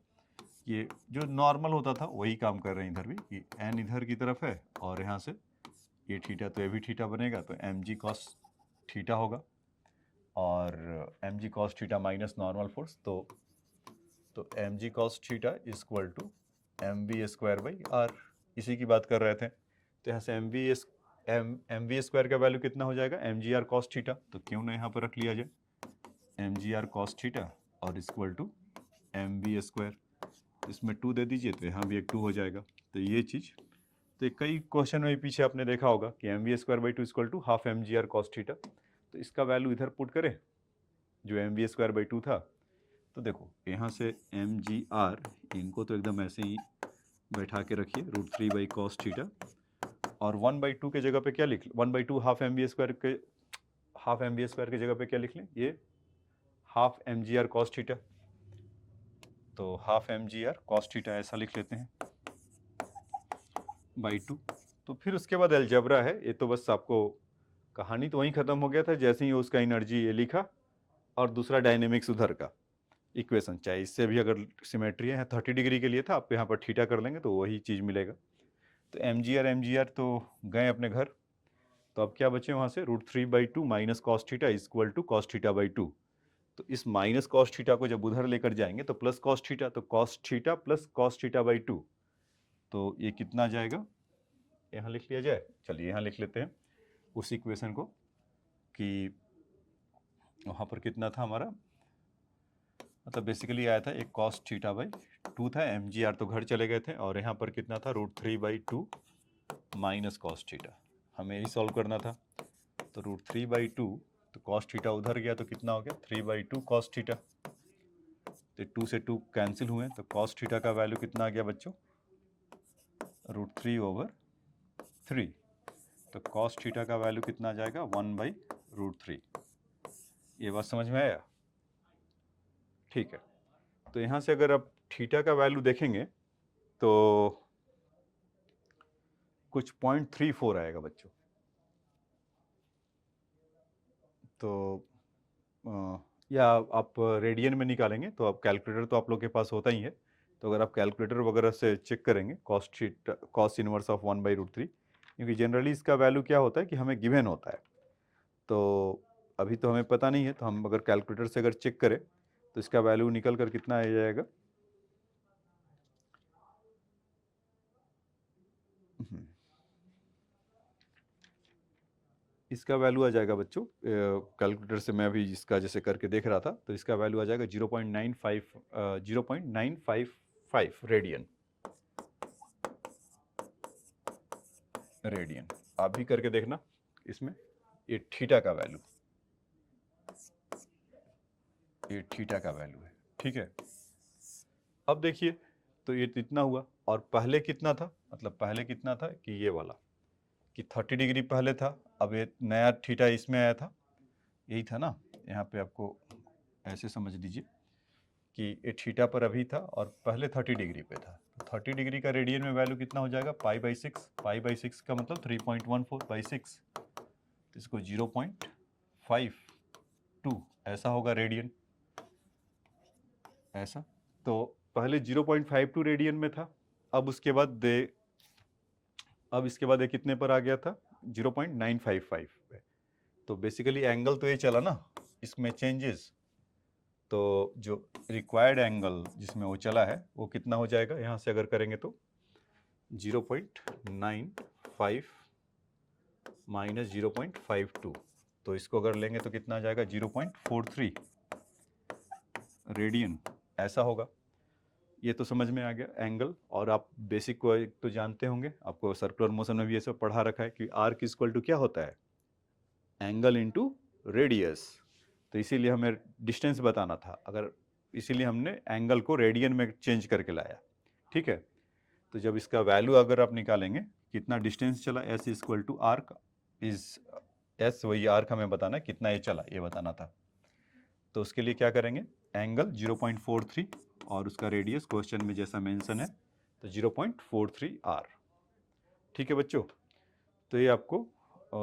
ये जो नॉर्मल होता था वही काम कर रहे हैं इधर भी, कि n इधर की तरफ है और यहाँ से ये थीटा, तो ये भी थीटा बनेगा, तो mg cos थीटा होगा, और mg cos theta minus normal force, तो mg cos theta equal to mv square by r, इसी की बात कर रहे थे। तो यहाँ से mv स्क्वायर का वैल्यू कितना हो जाएगा, mgr cos थीटा, तो क्यों ना यहाँ पर रख लिया जाए mgr cos थीटा और इक्वल टू mv स्क्वायर, इसमें 2 दे दीजिए तो यहाँ भी एक 2 हो जाएगा। तो ये चीज़, तो कई क्वेश्चन में पीछे आपने देखा होगा कि mv²/2 equal to half mgr cos theta. तो इसका वैल्यू इधर पुट करें, जो mv²/2 था। तो देखो यहाँ से mgr, इनको तो एकदम ऐसे ही बैठा के रखिए, √3/cos थीटा, और 1/2 के जगह पे क्या लिख, 1/2 हाफ mv² के जगह पे क्या लिख लें, ये हाफ mgr cos थीटा। तो हाफ mgr cos थीटा ऐसा लिख लेते हैं /2। तो फिर उसके बाद अलजेब्रा है, ये तो बस आपको कहानी तो वहीं ख़त्म हो गया था, जैसे ही उसका एनर्जी ये लिखा, और दूसरा डायनेमिक्स उधर का इक्वेशन, चाहे इससे भी अगर सिमेट्री है 30 डिग्री के लिए था, आप यहाँ पर थीटा कर लेंगे तो वही चीज़ मिलेगा। तो mgr तो गए अपने घर। तो अब क्या बचे वहाँ से, √3/2 minus cos theta equal to cos theta. तो इस माइनस कॉस थीटा को जब उधर लेकर जाएंगे तो प्लस कॉस थीटा, तो cos theta plus cos theta. तो ये कितना जाएगा, यहाँ लिख लिया जाए, चलिए यहाँ लिख लेते हैं उस इक्वेशन को, कि वहाँ पर कितना था हमारा, मतलब बेसिकली आया था एक cos थीटा/2 था, mgr तो घर चले गए थे, और यहाँ पर कितना था, √3/2 माइनस कॉस थीटा, हमें यही सॉल्व करना था। तो √3/2, तो cos थीटा उधर गया तो कितना हो गया, 3/2 cos थीटा। तो 2 से 2 कैंसिल हुए, तो cos थीटा का वैल्यू कितना आ गया बच्चों, √3/3। तो cos थीटा का वैल्यू कितना आ जाएगा, 1/√3। ये बात समझ में आया, ठीक है। तो यहाँ से अगर आप थीटा का वैल्यू देखेंगे तो कुछ 0.34 आएगा बच्चों। तो या आप रेडियन में निकालेंगे तो आप कैलकुलेटर तो आप लोग के पास होता ही है, तो अगर आप कैलकुलेटर वगैरह से चेक करेंगे cos इनवर्स ऑफ 1/√3, क्योंकि जनरली इसका वैल्यू क्या होता है कि हमें गिवन होता है, तो अभी तो हमें पता नहीं है, तो हम अगर कैलकुलेटर से अगर चेक करें तो इसका वैल्यू निकल कर कितना आ जाएगा, इसका वैल्यू आ जाएगा बच्चों, कैलकुलेटर से मैं अभी इसका जैसे करके देख रहा था, तो इसका वैल्यू आ जाएगा 0.955 रेडियन। आप भी करके देखना इसमें, ये थीटा का वैल्यू, ये थीटा का वैल्यू है, ठीक है। अब देखिए, तो ये इतना हुआ, और पहले कितना था, मतलब पहले कितना था कि ये वाला, कि 30 डिग्री पहले था, अब ये नया थीटा इसमें आया था, यही था ना, यहाँ पे आपको ऐसे समझ लीजिए कि ये थीटा पर अभी था और पहले 30 डिग्री पे था। तो 30 डिग्री का रेडियन में वैल्यू कितना हो जाएगा, π/6, π/6 का मतलब 3.14/6, इसको 0.52 ऐसा होगा रेडियन, ऐसा। तो पहले 0.52 रेडियन में था, अब उसके बाद इसके बाद ये कितने पर आ गया था, 0.955 पे। तो बेसिकली एंगल तो ये चला ना, इसमें चेंजेस, तो जो रिक्वायर्ड एंगल जिसमें वो चला है वो कितना हो जाएगा, यहाँ से अगर करेंगे तो 0.95 माइनस 0.52, तो इसको अगर लेंगे तो कितना आ जाएगा, 0.43 रेडियन, ऐसा होगा। ये तो समझ में आ गया एंगल, और आप बेसिक को तो जानते होंगे, आपको सर्कुलर मोशन में भी ये सब पढ़ा रखा है कि आर्क इक्वल टू क्या होता है, एंगल इनटू रेडियस। तो इसीलिए हमें डिस्टेंस बताना था, अगर इसीलिए हमने एंगल को रेडियन में चेंज करके लाया, ठीक है। तो जब इसका वैल्यू अगर आप निकालेंगे, कितना डिस्टेंस चला, s equal to arc is s, वही आर्क हमें बताना है कितना ये चला, ये बताना था। तो उसके लिए क्या करेंगे, एंगल 0.43 और उसका रेडियस क्वेश्चन में जैसा मेंशन है तो 0.43 आर, ठीक है बच्चों। तो ये आपको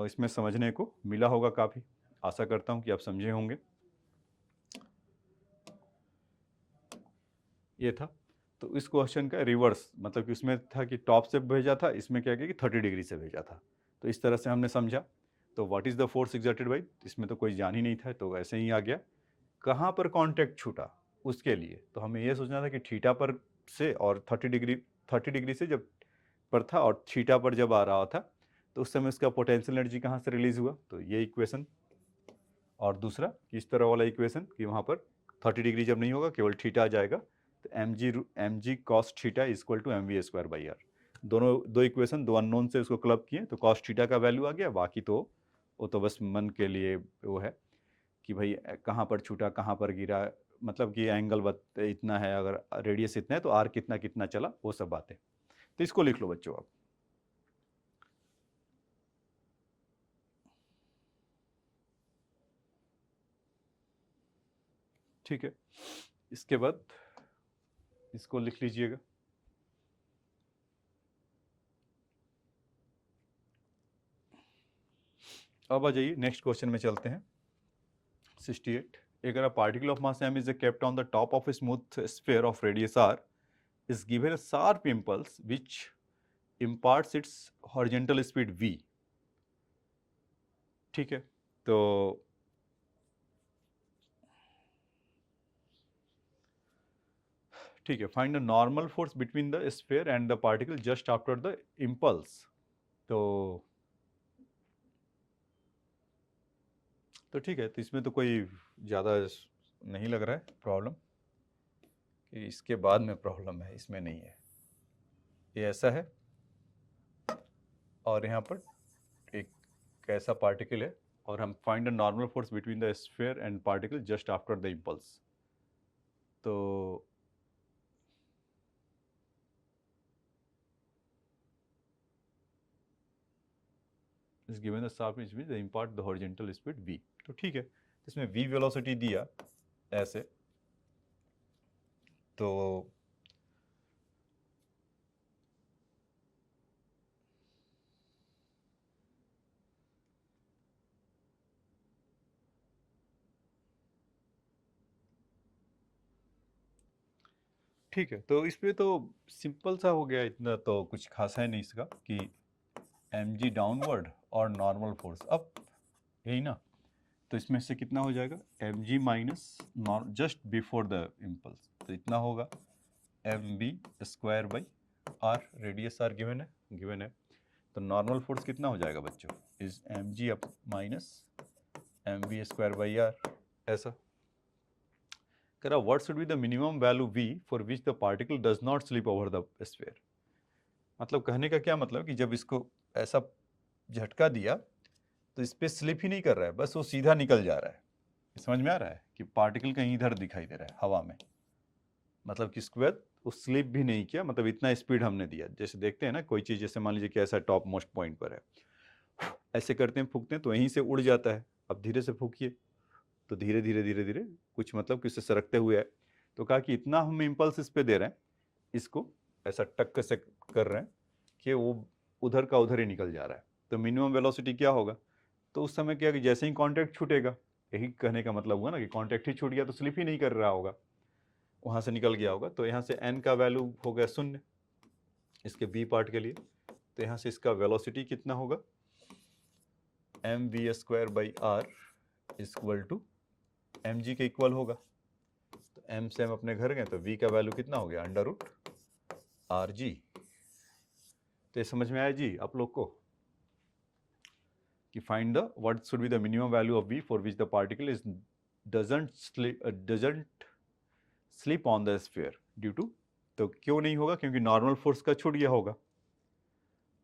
इसमें समझने को मिला होगा काफ़ी, आशा करता हूँ कि आप समझे होंगे। ये था, तो इस क्वेश्चन का रिवर्स, मतलब कि उसमें था कि टॉप से भेजा था, इसमें क्या किया कि 30 डिग्री से भेजा था, तो इस तरह से हमने समझा। तो what is the force exerted by, इसमें तो कोई जान ही नहीं था, तो ऐसे ही आ गया। कहाँ पर कांटेक्ट छूटा उसके लिए, तो हमें ये सोचना था कि थीटा पर से, और 30 डिग्री से जब पर था और थीटा पर जब आ रहा था, तो उस समय उसका पोटेंशियल एनर्जी कहाँ से रिलीज हुआ, तो ये इक्वेशन। और दूसरा इस तरह वाला इक्वेशन कि वहाँ पर 30 डिग्री जब नहीं होगा, केवल थीटा आ जाएगा, तो mg cos theta equal to mv² by r. दोनों दो इक्वेशन दो अननोन से उसको क्लब किए तो कॉस थीटा का वैल्यू आ गया, बाकी तो वो तो बस मन के लिए वो है कि भाई कहाँ पर छूटा कहाँ पर गिरा, मतलब कि एंगल इतना है, अगर रेडियस इतना है तो आर कितना कितना चला, वो सब बातें। तो इसको लिख लो बच्चों आप। ठीक है, इसके बाद इसको लिख लीजिएगा। अब आ जाइए नेक्स्ट क्वेश्चन में चलते हैं। 68, अगर a particle of mass m is kept on the top of a smooth sphere of radius r is given a sharp impulse which imparts its horizontal speed v। ठीक है, तो ठीक है, find the normal force between the sphere and the particle just after the impulse. तो ठीक है, तो इसमें तो कोई ज़्यादा नहीं लग रहा है प्रॉब्लम कि इसके बाद में प्रॉब्लम है, इसमें नहीं है। ये ऐसा है और यहाँ पर एक कैसा पार्टिकल है और हम find the normal force between the sphere and particle just after the impulse. तो इस given the sharp is the impart the horizontal speed v। तो ठीक है, इसमें v वेलोसिटी दिया ऐसे, तो ठीक है, तो इस पे तो सिंपल सा हो गया, इतना तो कुछ खास है नहीं इसका कि mg डाउनवर्ड और नॉर्मल फोर्स अप, यही ना। तो इसमें से कितना हो जाएगा mg minus just before the impulse, तो इतना होगा mv square by r, radius r given है। तो नॉर्मल फोर्स कितना हो जाएगा बच्चों, is mg up minus mv square by are, ऐसा। कह रहा what should be the minimum value v for which the particle does not slip over the sphere. मतलब कहने का क्या मतलब कि जब इसको ऐसा झटका दिया तो इस पर स्लिप ही नहीं कर रहा है, बस वो सीधा निकल जा रहा है। समझ में आ रहा है कि पार्टिकल कहीं इधर दिखाई दे रहा है हवा में, मतलब कि इसके बाद वो स्लिप भी नहीं किया, मतलब इतना स्पीड हमने दिया। जैसे देखते हैं ना कोई चीज़, जैसे मान लीजिए कि ऐसा टॉप मोस्ट पॉइंट पर है, ऐसे करते हैं फूकते हैं तो यहीं से उड़ जाता है। अब धीरे से फूकिए तो धीरे धीरे धीरे धीरे कुछ मतलब कि उससे सरकते हुए है। तो कहा कि इतना हम इम्पल्स इस पे दे रहे हैं, इसको ऐसा टक्कर से कर रहे हैं कि वो उधर का उधर ही निकल जा रहा है। तो मिनिमम वेलोसिटी क्या होगा, तो उस समय क्या कि जैसे ही कांटेक्ट छूटेगा, यही कहने का मतलब हुआ ना कि कांटेक्ट ही छूट गया तो स्लिप ही नहीं कर रहा होगा, वहाँ से निकल गया होगा। तो यहाँ से n का वैल्यू हो गया 0 इसके b पार्ट के लिए। तो यहाँ से इसका वेलोसिटी कितना होगा, mv square by are equal to mg के इक्वल होगा। तो m से हम अपने घर गए तो v का वैल्यू कितना हो गया, अंडर रूट आर जी। तो ये समझ में आया जी आप लोग को कि find the what should be the minimum value of v for which the particle is doesn't slip on the sphere due to. तो क्यों नहीं होगा, क्योंकि नॉर्मल फोर्स का छूट गया होगा।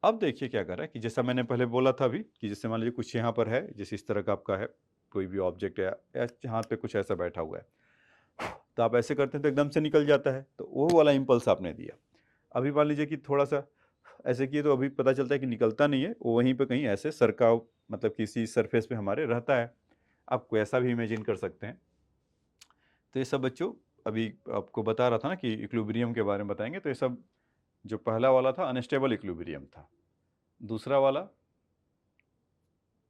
अब देखिए क्या कर रहा है कि जैसा मैंने पहले बोला था अभी कि जैसे मान लीजिए कुछ यहाँ पर है, जैसे इस तरह का आपका है कोई भी ऑब्जेक्ट है या यहाँ पे कुछ ऐसा बैठा हुआ है, तो आप ऐसे करते हैं तो एकदम से निकल जाता है, तो वो वाला इम्पल्स आपने दिया। अभी मान लीजिए कि थोड़ा सा ऐसे किए तो अभी पता चलता है कि निकलता नहीं है, वो वहीं पे कहीं ऐसे सरकाव मतलब किसी सरफेस पे हमारे रहता है। आपको ऐसा भी इमेजिन कर सकते हैं। तो ये सब बच्चों अभी आपको बता रहा था ना कि इक्विलिब्रियम के बारे में बताएंगे। तो ये सब जो पहला वाला था अनस्टेबल इक्विलिब्रियम था, दूसरा वाला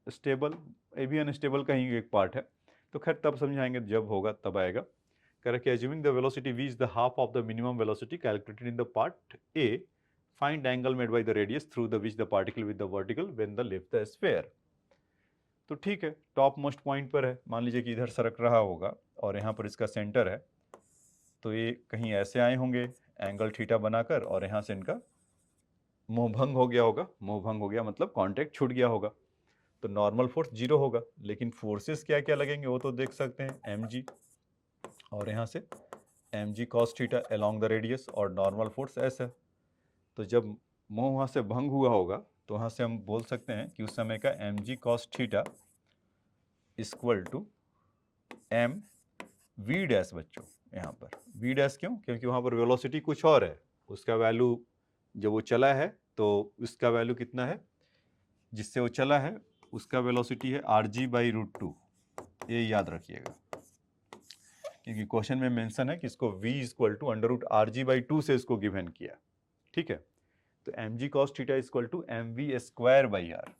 स्टेबल, ये भी अनस्टेबल का ही एक पार्ट है। तो खैर तब समझाएंगे, जब होगा तब आएगा। कह रहा कि assuming the velocity v is the half of the minimum velocity calculated in the part A, find angle made by the radius through the which the particle with the vertical when the left the sphere। तो ठीक है, top most point पर है, मान लीजिए कि इधर सरक रहा होगा और यहाँ पर इसका सेंटर है, तो ये कहीं ऐसे आए होंगे एंगल थीटा बनाकर और यहाँ से इनका मोहभंग हो गया होगा। मोहभंग हो गया मतलब कांटेक्ट छूट गया होगा, तो नॉर्मल फोर्स 0 होगा। लेकिन फोर्सेस क्या क्या लगेंगे वो तो देख सकते हैं, mg और यहाँ से mg cos theta along the radius और नॉर्मल फोर्स ऐसा। तो जब मोह वहाँ से भंग हुआ होगा, तो वहाँ से हम बोल सकते हैं कि उस समय का m ji cos theta equal to M we dash बच्चों। यहाँ पर वी डैश क्यों? क्योंकि वहाँ पर वेलोसिटी कुछ और है, उसका वैल्यू जब वो चला है तो उसका वैल्यू कितना है, जिससे वो चला है उसका वेलोसिटी है r ji by root two. ये याद रखिएगा, क्योंकि क्वेश्चन में मेंशन है कि इसको v equal to under root R ji by two से इसको गिवन किया। ठीक है, तो M ji cos theta equal to M we square by are.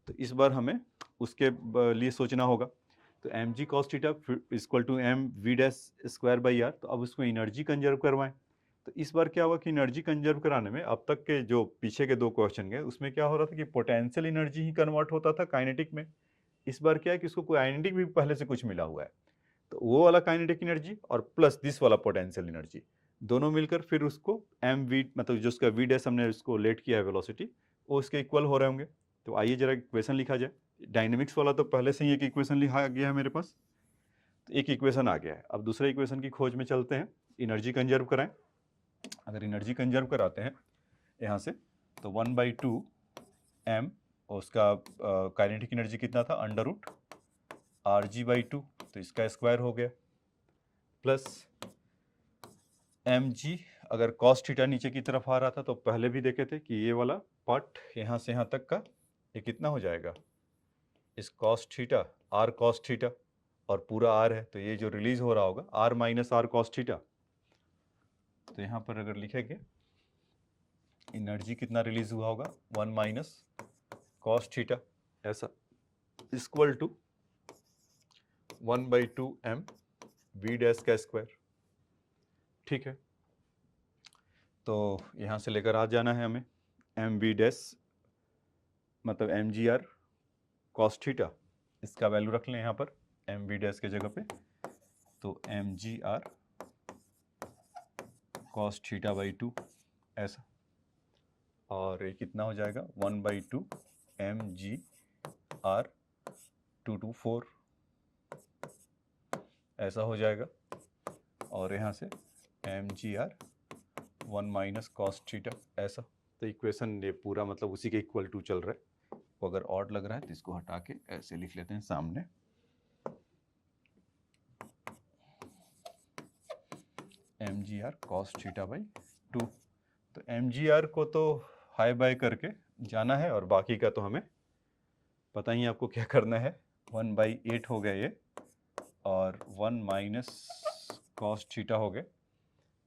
तो इस बार हमें उसके लिए सोचना होगा। तो M ji cos theta equal to M we dash square by are. तो अब उसको एनर्जी कंजर्व करवाएं। तो इस बार क्या हुआ कि एनर्जी कंजर्व कराने में अब तक के जो पीछे के दो क्वेश्चन गए उसमें क्या हो रहा था कि पोटेंशियल एनर्जी ही कन्वर्ट होता था काइनेटिक में। इस बार क्या है कि उसको काइनेटिक भी पहले से कुछ मिला हुआ है, तो वो वाला काइनेटिक एनर्जी और प्लस दिस वाला पोटेंशियल एनर्जी दोनों मिलकर फिर उसको एम वी मतलब जो उसका वी डैश हमने उसको लेट किया है वेलोसिटी, वो उसके इक्वल हो रहे होंगे। तो आइए जरा इक्वेशन लिखा जाए। डायनेमिक्स वाला तो पहले से ही एक इक्वेशन लिखा गया है मेरे पास, तो एक इक्वेशन आ गया है। अब दूसरे इक्वेशन की खोज में चलते हैं। एनर्जी कंजर्व कराएं। अगर एनर्जी कंजर्व कराते हैं यहाँ से, तो 1/2 एम और उसका काइनेटिक एनर्जी कितना था under root R ji by two, तो इसका स्क्वायर हो गया, प्लस एम जी। अगर कॉस थीटा नीचे की तरफ आ रहा था तो पहले भी देखे थे कि ये वाला पार्ट यहाँ से यहाँ तक का ये कितना हो जाएगा, इस cos theta R cos theta, और पूरा आर है तो ये जो रिलीज हो रहा होगा R minus R cos theta. तो यहाँ पर अगर लिखेंगे एनर्जी कितना रिलीज हुआ होगा 1 माइनस कॉस थीटा ऐसा equal to 1/2 M we dash का स्क्वायर। ठीक है, तो यहाँ से लेकर आ जाना है हमें एम वी डैश मतलब M G R cos theta, इसका वैल्यू रख लें यहाँ पर एम वी डैश के जगह पे, तो M G R cos theta by two ऐसा, और ये कितना हो जाएगा 1/2 एम जी आर 2/4 ऐसा हो जाएगा, और यहाँ से M G are 1 minus cos theta ऐसा। तो इक्वेशन ये पूरा मतलब उसी के इक्वल टू चल रहा है। वो अगर ऑड लग रहा है तो इसको हटा के ऐसे लिख लेते हैं सामने, M G R cos theta by two. तो एम जी आर को तो हाई बाय करके जाना है, और बाकी का तो हमें पता ही आपको क्या करना है। 1/8 हो गया ये, और 1 माइनस कॉस थीटा हो गए,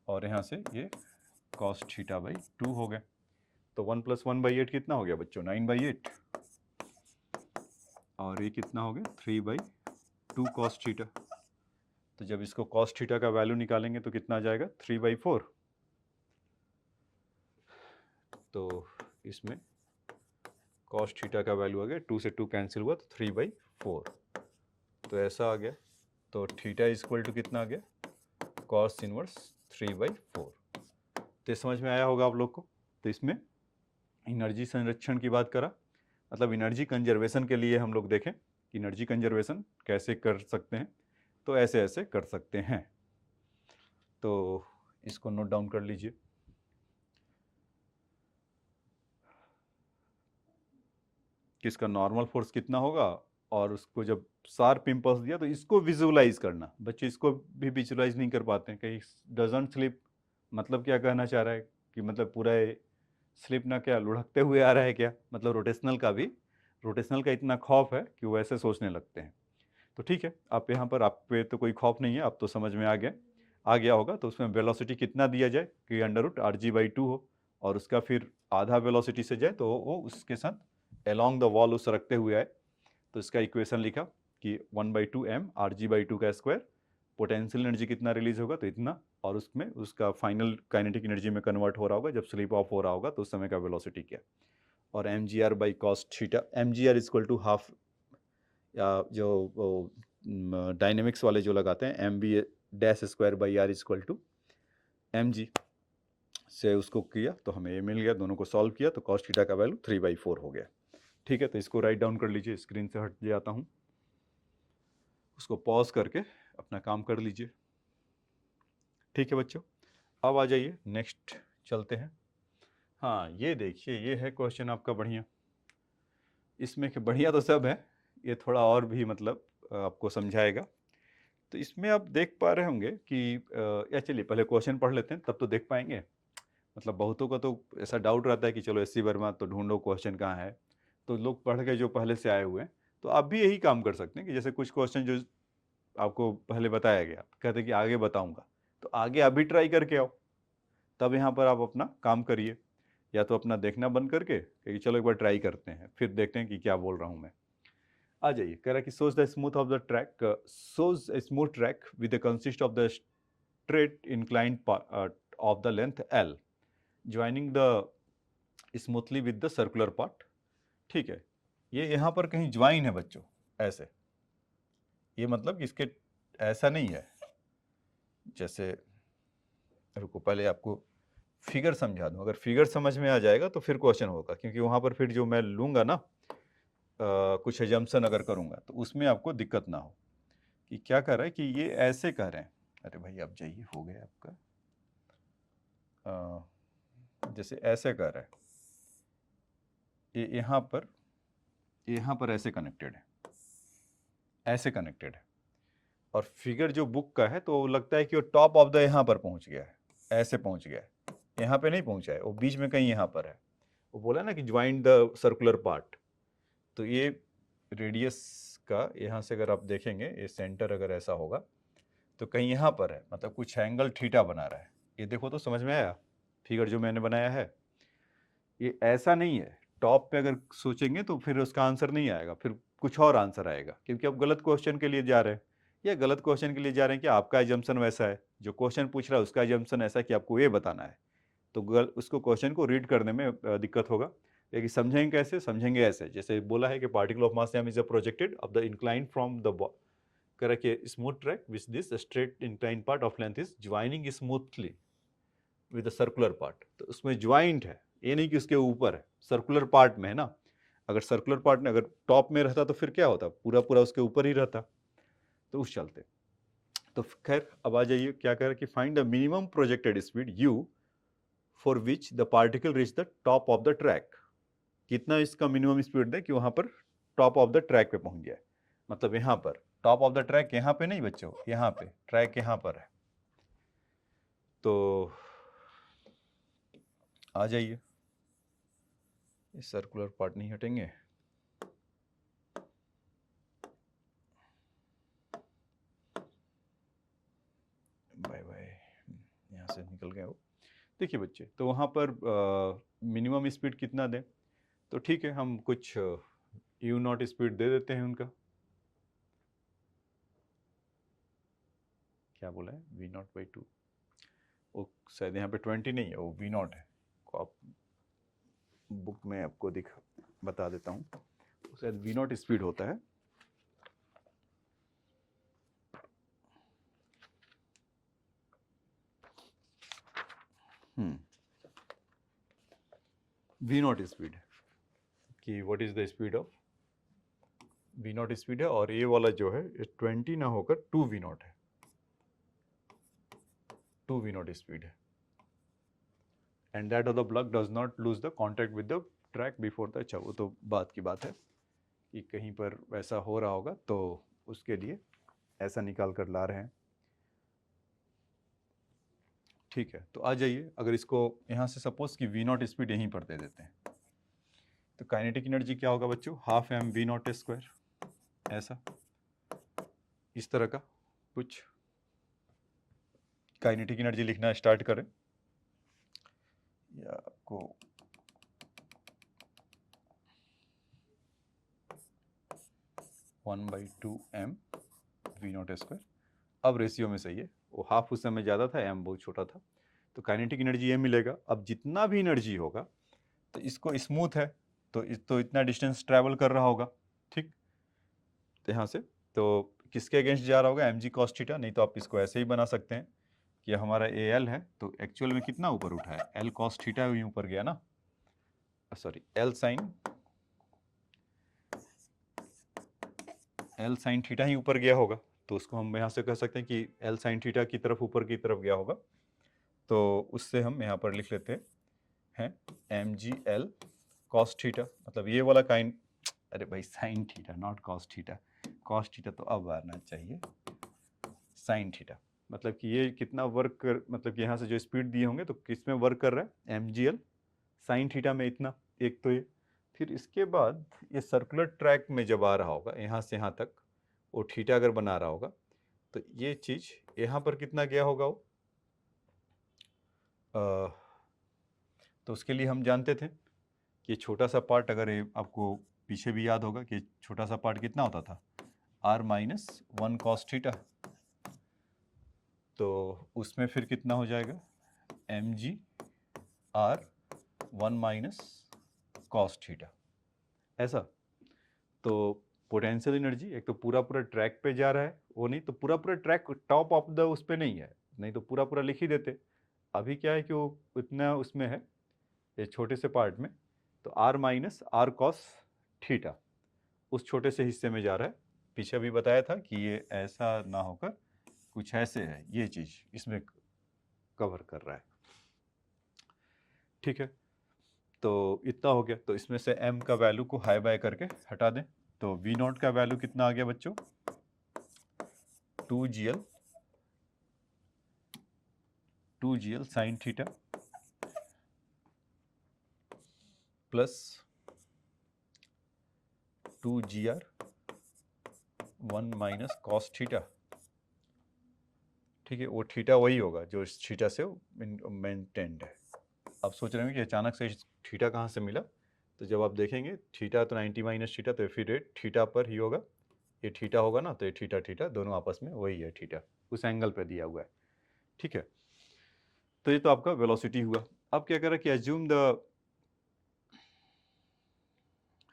और यहाँ से ये कॉस थीटा बाई टू हो गए। तो 1 + 1/8 कितना हो गया बच्चों 9/8, और ये कितना हो गया 3/2 कॉस थीटा। तो जब इसको कॉस थीटा का वैल्यू निकालेंगे तो कितना आ जाएगा 3/4। तो इसमें कॉस थीटा का वैल्यू आ गया, 2 से 2 कैंसिल हुआ तो 3/4, तो ऐसा आ गया। तो थीटा इक्वल टू कितना आ गया कॉस इनवर्स 3/4। तो समझ में आया होगा आप लोग को। तो इसमें एनर्जी संरक्षण की बात करा, मतलब एनर्जी कंजर्वेशन के लिए हम लोग देखें कि एनर्जी कंजर्वेशन कैसे कर सकते हैं, तो ऐसे ऐसे कर सकते हैं। तो इसको नोट डाउन कर लीजिए। कि इसका नॉर्मल फोर्स कितना होगा, और उसको जब शार्प इम्पल्स दिया तो इसको विजुअलाइज करना। बच्चे इसको भी विजुअलाइज नहीं कर पाते हैं, कहीं डजंट स्लिप, मतलब क्या कहना चाह रहा है कि मतलब पूरा स्लिप ना क्या लुढ़कते हुए आ रहा है क्या, मतलब रोटेशनल का भी, रोटेशनल का इतना खौफ है कि वो ऐसे सोचने लगते हैं। तो ठीक है, आप यहाँ पर आप पे तो कोई खौफ नहीं है, आप तो समझ में आ गया होगा। तो उसमें वेलोसिटी कितना दिया जाए कि under root R ji by two हो, और उसका फिर आधा वेलोसिटी से जाए तो वो उसके साथ अलोंग द वॉल उस रखते हुए आए। तो इसका इक्वेशन लिखा कि 1/2 M R ji by two का स्क्वायर, पोटेंशियल एनर्जी कितना रिलीज होगा तो इतना, और उसमें उसका फाइनल काइनेटिक एनर्जी में कन्वर्ट हो रहा होगा जब स्लिप ऑफ हो रहा होगा तो उस समय का वेलोसिटी क्या, और M G R by cos theta, M G R equal to half, या जो डायनेमिक्स वाले जो लगाते हैं M B dash square by are equal to M G से उसको किया तो हमें ये मिल गया। दोनों को सॉल्व किया तो कॉस थीटा का वैल्यू 3/4 हो गया। ठीक है, तो इसको राइट डाउन कर लीजिए। स्क्रीन से हट जाता हूँ, उसको पॉज करके अपना काम कर लीजिए। ठीक है बच्चों, अब आ जाइए नेक्स्ट चलते हैं। हाँ ये देखिए, ये है क्वेश्चन आपका बढ़िया। इसमें कि बढ़िया तो सब है, ये थोड़ा और भी मतलब आपको समझाएगा। तो इसमें आप देख पा रहे होंगे कि या चलिए पहले क्वेश्चन पढ़ लेते हैं, तब तो देख पाएंगे। मतलब बहुतों का तो ऐसा डाउट रहता है कि चलो एस सी वर्मा तो ढूंढो क्वेश्चन कहाँ है, तो लोग पढ़ के जो पहले से आए हुए हैं, तो आप भी यही काम कर सकते हैं कि जैसे कुछ क्वेश्चन जो आपको पहले बताया गया, कहते हैं कि आगे बताऊंगा, तो आगे अभी ट्राई करके आओ, तब यहाँ पर आप अपना काम करिए। या तो अपना देखना बंद करके कि चलो एक बार ट्राई करते हैं, फिर देखते हैं कि क्या बोल रहा हूँ मैं। आ जाइए, कह रहा है कि shows the smooth of the track, shows smooth track with the consist of the straight inclined of the length L joining the smoothly with the circular part. ठीक है, ये यहाँ पर कहीं ज्वाइन है बच्चों, ऐसे, ये मतलब कि इसके ऐसा नहीं है। जैसे रुको पहले आपको फिगर समझा दूं, अगर फिगर समझ में आ जाएगा तो फिर क्वेश्चन होगा, क्योंकि वहां पर फिर जो मैं लूंगा ना कुछ एजम्पशन अगर करूंगा तो उसमें आपको दिक्कत ना हो। कि क्या कर रहा है कि ये ऐसे कह रहे हैं, अरे भाई आप जाइए, हो गया आपका। जैसे ऐसे कर रहा है, ये यहाँ पर ऐसे कनेक्टेड है, ऐसे कनेक्टेड है। और फिगर जो बुक का है तो लगता है कि वो टॉप ऑफ द यहाँ पर पहुंच गया है, ऐसे पहुंच गया है, यहाँ पे नहीं पहुंचा है, वो बीच में कहीं यहाँ पर है। वो बोला ना कि ज्वाइन द सर्कुलर पार्ट, तो ये रेडियस का यहाँ से अगर आप देखेंगे, ये सेंटर अगर ऐसा होगा तो कहीं यहाँ पर है, मतलब कुछ एंगल थीटा बना रहा है। ये देखो तो समझ में आया, फिगर जो मैंने बनाया है ये ऐसा नहीं है। टॉप पे अगर सोचेंगे तो फिर उसका आंसर नहीं आएगा, फिर कुछ और आंसर आएगा, क्योंकि आप गलत क्वेश्चन के लिए जा रहे हैं। या गलत क्वेश्चन के लिए जा रहे हैं कि आपका एजम्पशन वैसा है, जो क्वेश्चन पूछ रहा है उसका एजम्पशन ऐसा है कि आपको ये बताना है, तो उसको क्वेश्चन को रीड करने में दिक्कत होगा। लेकिन समझेंगे कैसे, समझेंगे ऐसे, जैसे बोला है कि particle of mass is projected of the incline from the करके smooth track which this straight incline part of length is joining smoothly with the circular part. तो उसमें ज्वाइंट है, ये नहीं कि उसके ऊपर है, सर्कुलर पार्ट में है ना। अगर सर्कुलर पार्ट में अगर टॉप में रहता तो फिर क्या होता, पूरा पूरा उसके ऊपर ही रहता। तो उस चलते, तो खैर अब आ जाइए, क्या कह रहा है कि find the minimum projected speed you for which the particle reach the top of the track. कितना इसका मिनिमम स्पीड है कि वहां पर टॉप ऑफ द ट्रैक पे पहुंच गया है। मतलब यहाँ पर टॉप ऑफ द ट्रैक, यहाँ पे नहीं बच्चों, यहाँ पे ट्रैक यहाँ पर है। तो आ जाइए, इस सर्कुलर पार्ट नहीं हटेंगे, बाय बाय, यहाँ से निकल गए वो। देखिए बच्चे, तो वहाँ पर मिनिमम स्पीड कितना दें, तो ठीक है हम कुछ यू नॉट स्पीड दे देते हैं उनका। क्या बोला है, वी नॉट बाई 2, वो शायद यहाँ पे 20 नहीं है, वो वी नॉट है। को आप बुक में आपको बता देता हूँ, शायद वी नॉट स्पीड होता है। वी नॉट स्पीड कि what is the speed of V not speed है, और ये वाला जो है 20 ना होकर 2 वी नॉट है, 2 वी नॉट स्पीड है। And that of the block does not lose the contact with the track before the, अच्छा वो तो बात की बात है कि कहीं पर वैसा हो रहा होगा, तो उसके लिए ऐसा निकाल कर ला रहे हैं। ठीक है, तो आ जाइए, अगर इसको यहाँ से सपोज कि वी नॉट स्पीड यहीं पर दे देते हैं, तो काइनेटिक एनर्जी क्या होगा बच्चों, half M we not square, ऐसा इस तरह का कुछ काइनेटिक एनर्जी लिखना स्टार्ट करें। या आपको one by two M we not square, अब रेशियो में सही है, वो हाफ उस समय ज़्यादा था, एम बहुत छोटा था, तो काइनेटिक एनर्जी ये मिलेगा। अब जितना भी एनर्जी होगा, तो इसको स्मूथ है तो इतना डिस्टेंस ट्रैवल कर रहा होगा, ठीक। तो यहाँ से तो किसके अगेंस्ट जा रहा होगा, एम जी कॉस थीटा, नहीं तो आप इसको ऐसे ही बना सकते हैं कि हमारा ए एल है, तो एक्चुअल में कितना ऊपर उठा है, एल कॉस थीटा ही ऊपर गया ना, सॉरी एल साइन थीटा ही ऊपर गया होगा, तो उसको हम यहाँ से कह सकते हैं कि एल साइन थीटा की तरफ ऊपर की तरफ गया होगा। तो उससे हम यहाँ पर लिख लेते हैं है M G L cos theta, मतलब ये वाला काइन, अरे भाई sine theta not cos theta, cos theta तो अब आना चाहिए, साइन थीटा, मतलब कि ये कितना वर्क कर, मतलब कि यहाँ से जो स्पीड दिए होंगे तो किस में वर्क कर रहा है, एम जी एल साइन थीटा में इतना, एक तो ये, फिर इसके बाद ये सर्कुलर ट्रैक में जब आ रहा होगा यहाँ से यहाँ तक, वो थीटा अगर बना रहा होगा तो ये चीज़ यहाँ पर कितना गया होगा वो, तो उसके लिए हम जानते थे कि छोटा सा पार्ट, अगर ये आपको पीछे भी याद होगा कि छोटा सा पार्ट कितना होता था, r माइनस 1 कॉस थीटा, तो उसमें फिर कितना हो जाएगा M G are 1 minus cos theta, ऐसा। तो पोटेंशियल एनर्जी एक तो पूरा पूरा ट्रैक पे जा रहा है, वो नहीं तो पूरा पूरा ट्रैक टॉप ऑफ द उस पे नहीं है, नहीं तो पूरा पूरा लिख ही देते, अभी क्या है कि वो इतना उसमें है ये छोटे से पार्ट में, तो r minus R cos theta उस छोटे से हिस्से में जा रहा है, पीछे भी बताया था कि ये ऐसा ना होकर कुछ ऐसे है, ये चीज़ इसमें कवर कर रहा है, ठीक है। तो इतना हो गया, तो इसमें से m का वैल्यू को हाई बाय करके हटा दें, तो v नॉट का वैल्यू कितना आ गया बच्चों, 2gl sine theta plus 2gr 1 minus cos theta, ठीक है, वो थीटा वही होगा जो इस थीटा से मेंटेन्ड है। आप सोच रहे हैं कि अचानक से थीटा कहाँ से मिला, तो जब आप देखेंगे थीटा तो 90 माइनस थीटा, तो फिर रेट थीटा पर ही होगा, ये थीटा होगा ना, तो ये थीटा थीटा दोनों आपस में वही है, थीटा उस एंगल पे दिया हुआ है, ठीक है। तो ये तो आपका वेलोसिटी हुआ। अब क्या करें कि एज्यूम द,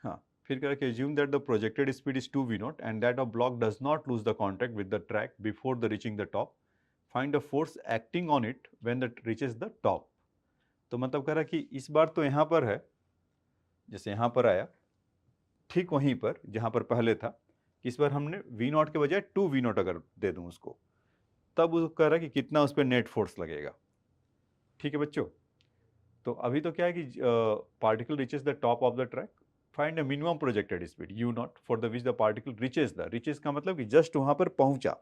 हाँ फिर कह रहा कि assume that the projected speed is 2v naught and that a block does not lose the contact with the track before the reaching the top, find a force acting on it when it reaches the top। तो मतलब कह रहा कि इस बार तो यहाँ पर है, जैसे यहाँ पर आया ठीक वहीं पर जहाँ पर पहले था, इस बार हमने v नॉट के बजाय 2v नॉट अगर दे दूँ उसको, तब वो कह रहा कि कितना उस पर नेट फोर्स लगेगा, ठीक है बच्चों। तो अभी तो क्या है कि particle reaches the top of the track, find a minimum projected speed u not for the which the particle reaches का मतलब कि जस्ट वहां पर पहुंचा,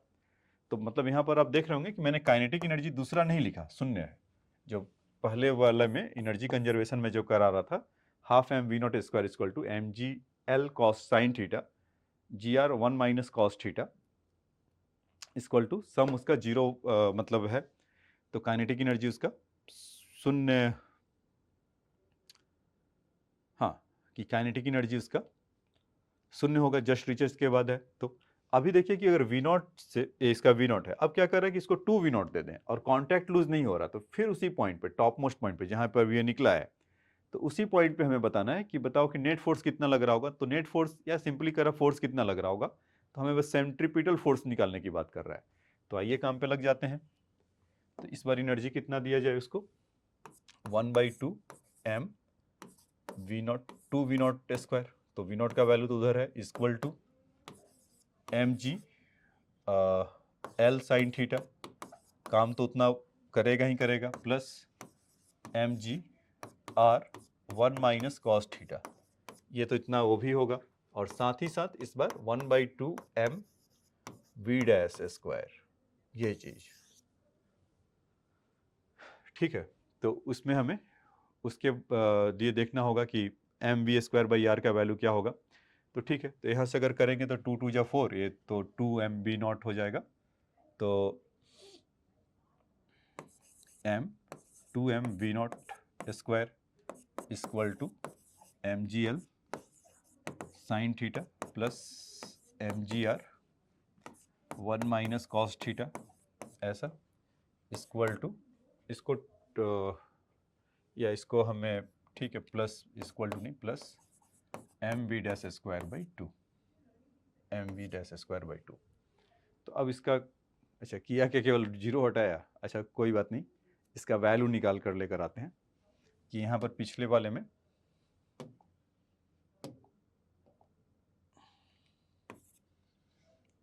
तो मतलब यहाँ पर आप देख रहे होंगे कि मैंने काइनेटिक एनर्जी दूसरा नहीं लिखा, शून्य है, जो पहले वाले में एनर्जी कंजर्वेशन में जो करा रहा था, half M we not square equal to M G L cos sine theta g are 1 minus cos theta equal to some उसका जीरो मतलब है, तो काइनेटिक एनर्जी उसका शून्य, हाँ कि काइनेटिक एनर्जी उसका शून्य होगा जस्ट रीचेस के बाद है। तो अभी देखिए कि अगर वी नॉट से इसका वी नॉट है, अब क्या कर रहा है कि इसको 2 वी नॉट दे दें और कांटेक्ट लूज नहीं हो रहा, तो फिर उसी पॉइंट पे टॉप मोस्ट पॉइंट पे जहां पर ये निकला है, तो उसी पॉइंट पे हमें बताना है कि बताओ कि नेट फोर्स कितना लग रहा होगा, तो नेट फोर्स या सिंपली करा फोर्स कितना लग रहा होगा, तो हमें बस सेंट्रीपिटल फोर्स निकालने की बात कर रहा है। तो आइए काम पे लग जाते हैं। तो इस बार एनर्जी कितना दिया जाए उसको, 1/2 m V not 2 V not square, तो वी नॉट का वैल्यू तो उधर है equal to M G L sine theta, काम तो उतना करेगा ही करेगा, plus M G are 1 minus cos theta, ये तो इतना वो भी होगा, और साथ ही साथ इस बार 1/2 एम वी डैश स्क्वायर, ये चीज, ठीक है। तो उसमें हमें उसके लिए देखना होगा कि M we square by are का वैल्यू क्या होगा, तो ठीक है। तो यहाँ से अगर करेंगे तो 2 2 जा 4, ये तो 2 एम बी नॉट हो जाएगा, तो M 2 M we not square equal to M G L sine theta plus M G are 1 minus cos theta, ऐसा इक्वल टू इसको या इसको हमें ठीक है प्लस इक्वल टू नहीं plus M we dash square by 2, M we dash square by 2। तो अब इसका अच्छा किया क्या, केवल जीरो हटाया, अच्छा कोई बात नहीं, इसका वैल्यू निकाल कर लेकर आते हैं कि यहाँ पर पिछले वाले में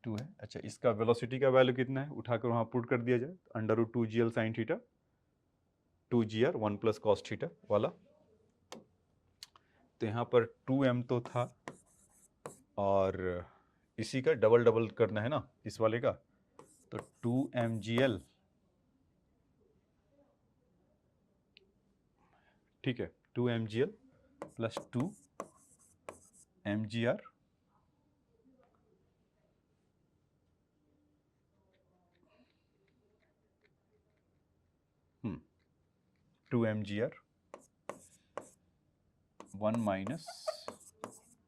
टू है, अच्छा इसका वेलोसिटी का वैल्यू कितना है, उठाकर वहाँ पुट कर दिया जाए, under root 2 G L sine theta 2 G are 1 plus cos theta वाला, तो यहाँ पर 2m तो था और इसी का डबल डबल करना है ना इस वाले का, तो 2mgl, ठीक है, 2mgl प्लस 2mgr हम्म 2mgr 1 माइनस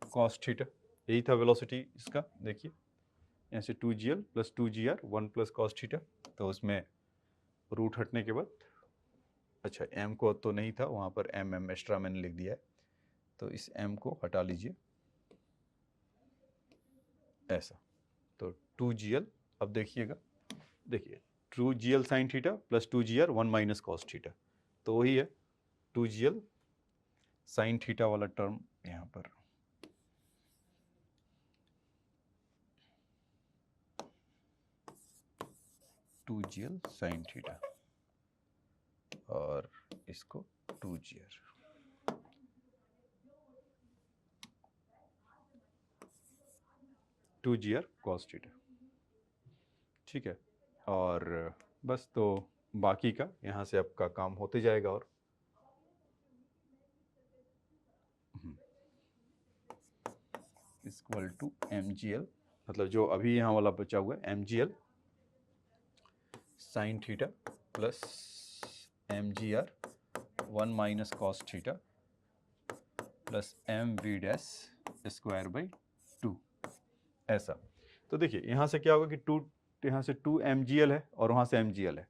कॉस थीटा, यही था वेलोसिटी इसका। देखिए यहाँ से 2gl plus 2gr 1 plus cos theta, तो उसमें रूट हटने के बाद, अच्छा m को तो नहीं था वहाँ पर, m एक्स्ट्रा मैंने लिख दिया है, तो इस m को हटा लीजिए ऐसा, तो 2gl, अब देखिएगा, देखिए 2gl sine theta plus 2gr 1 minus cos theta, तो वही है 2gl साइन थीटा वाला टर्म यहाँ पर, टू जीएल साइन थीटा और इसको 2gr, कॉस थीटा, ठीक है। और बस तो बाकी का यहाँ से आपका काम होते जाएगा। और इक्वल टू mgl, मतलब जो अभी यहाँ वाला बचा हुआ है mgl sign theta plus mgr 1 minus cos theta plus mv dash square by 2, ऐसा। तो देखिए यहाँ से क्या होगा कि यहाँ से 2mgl है और वहाँ से mgl है,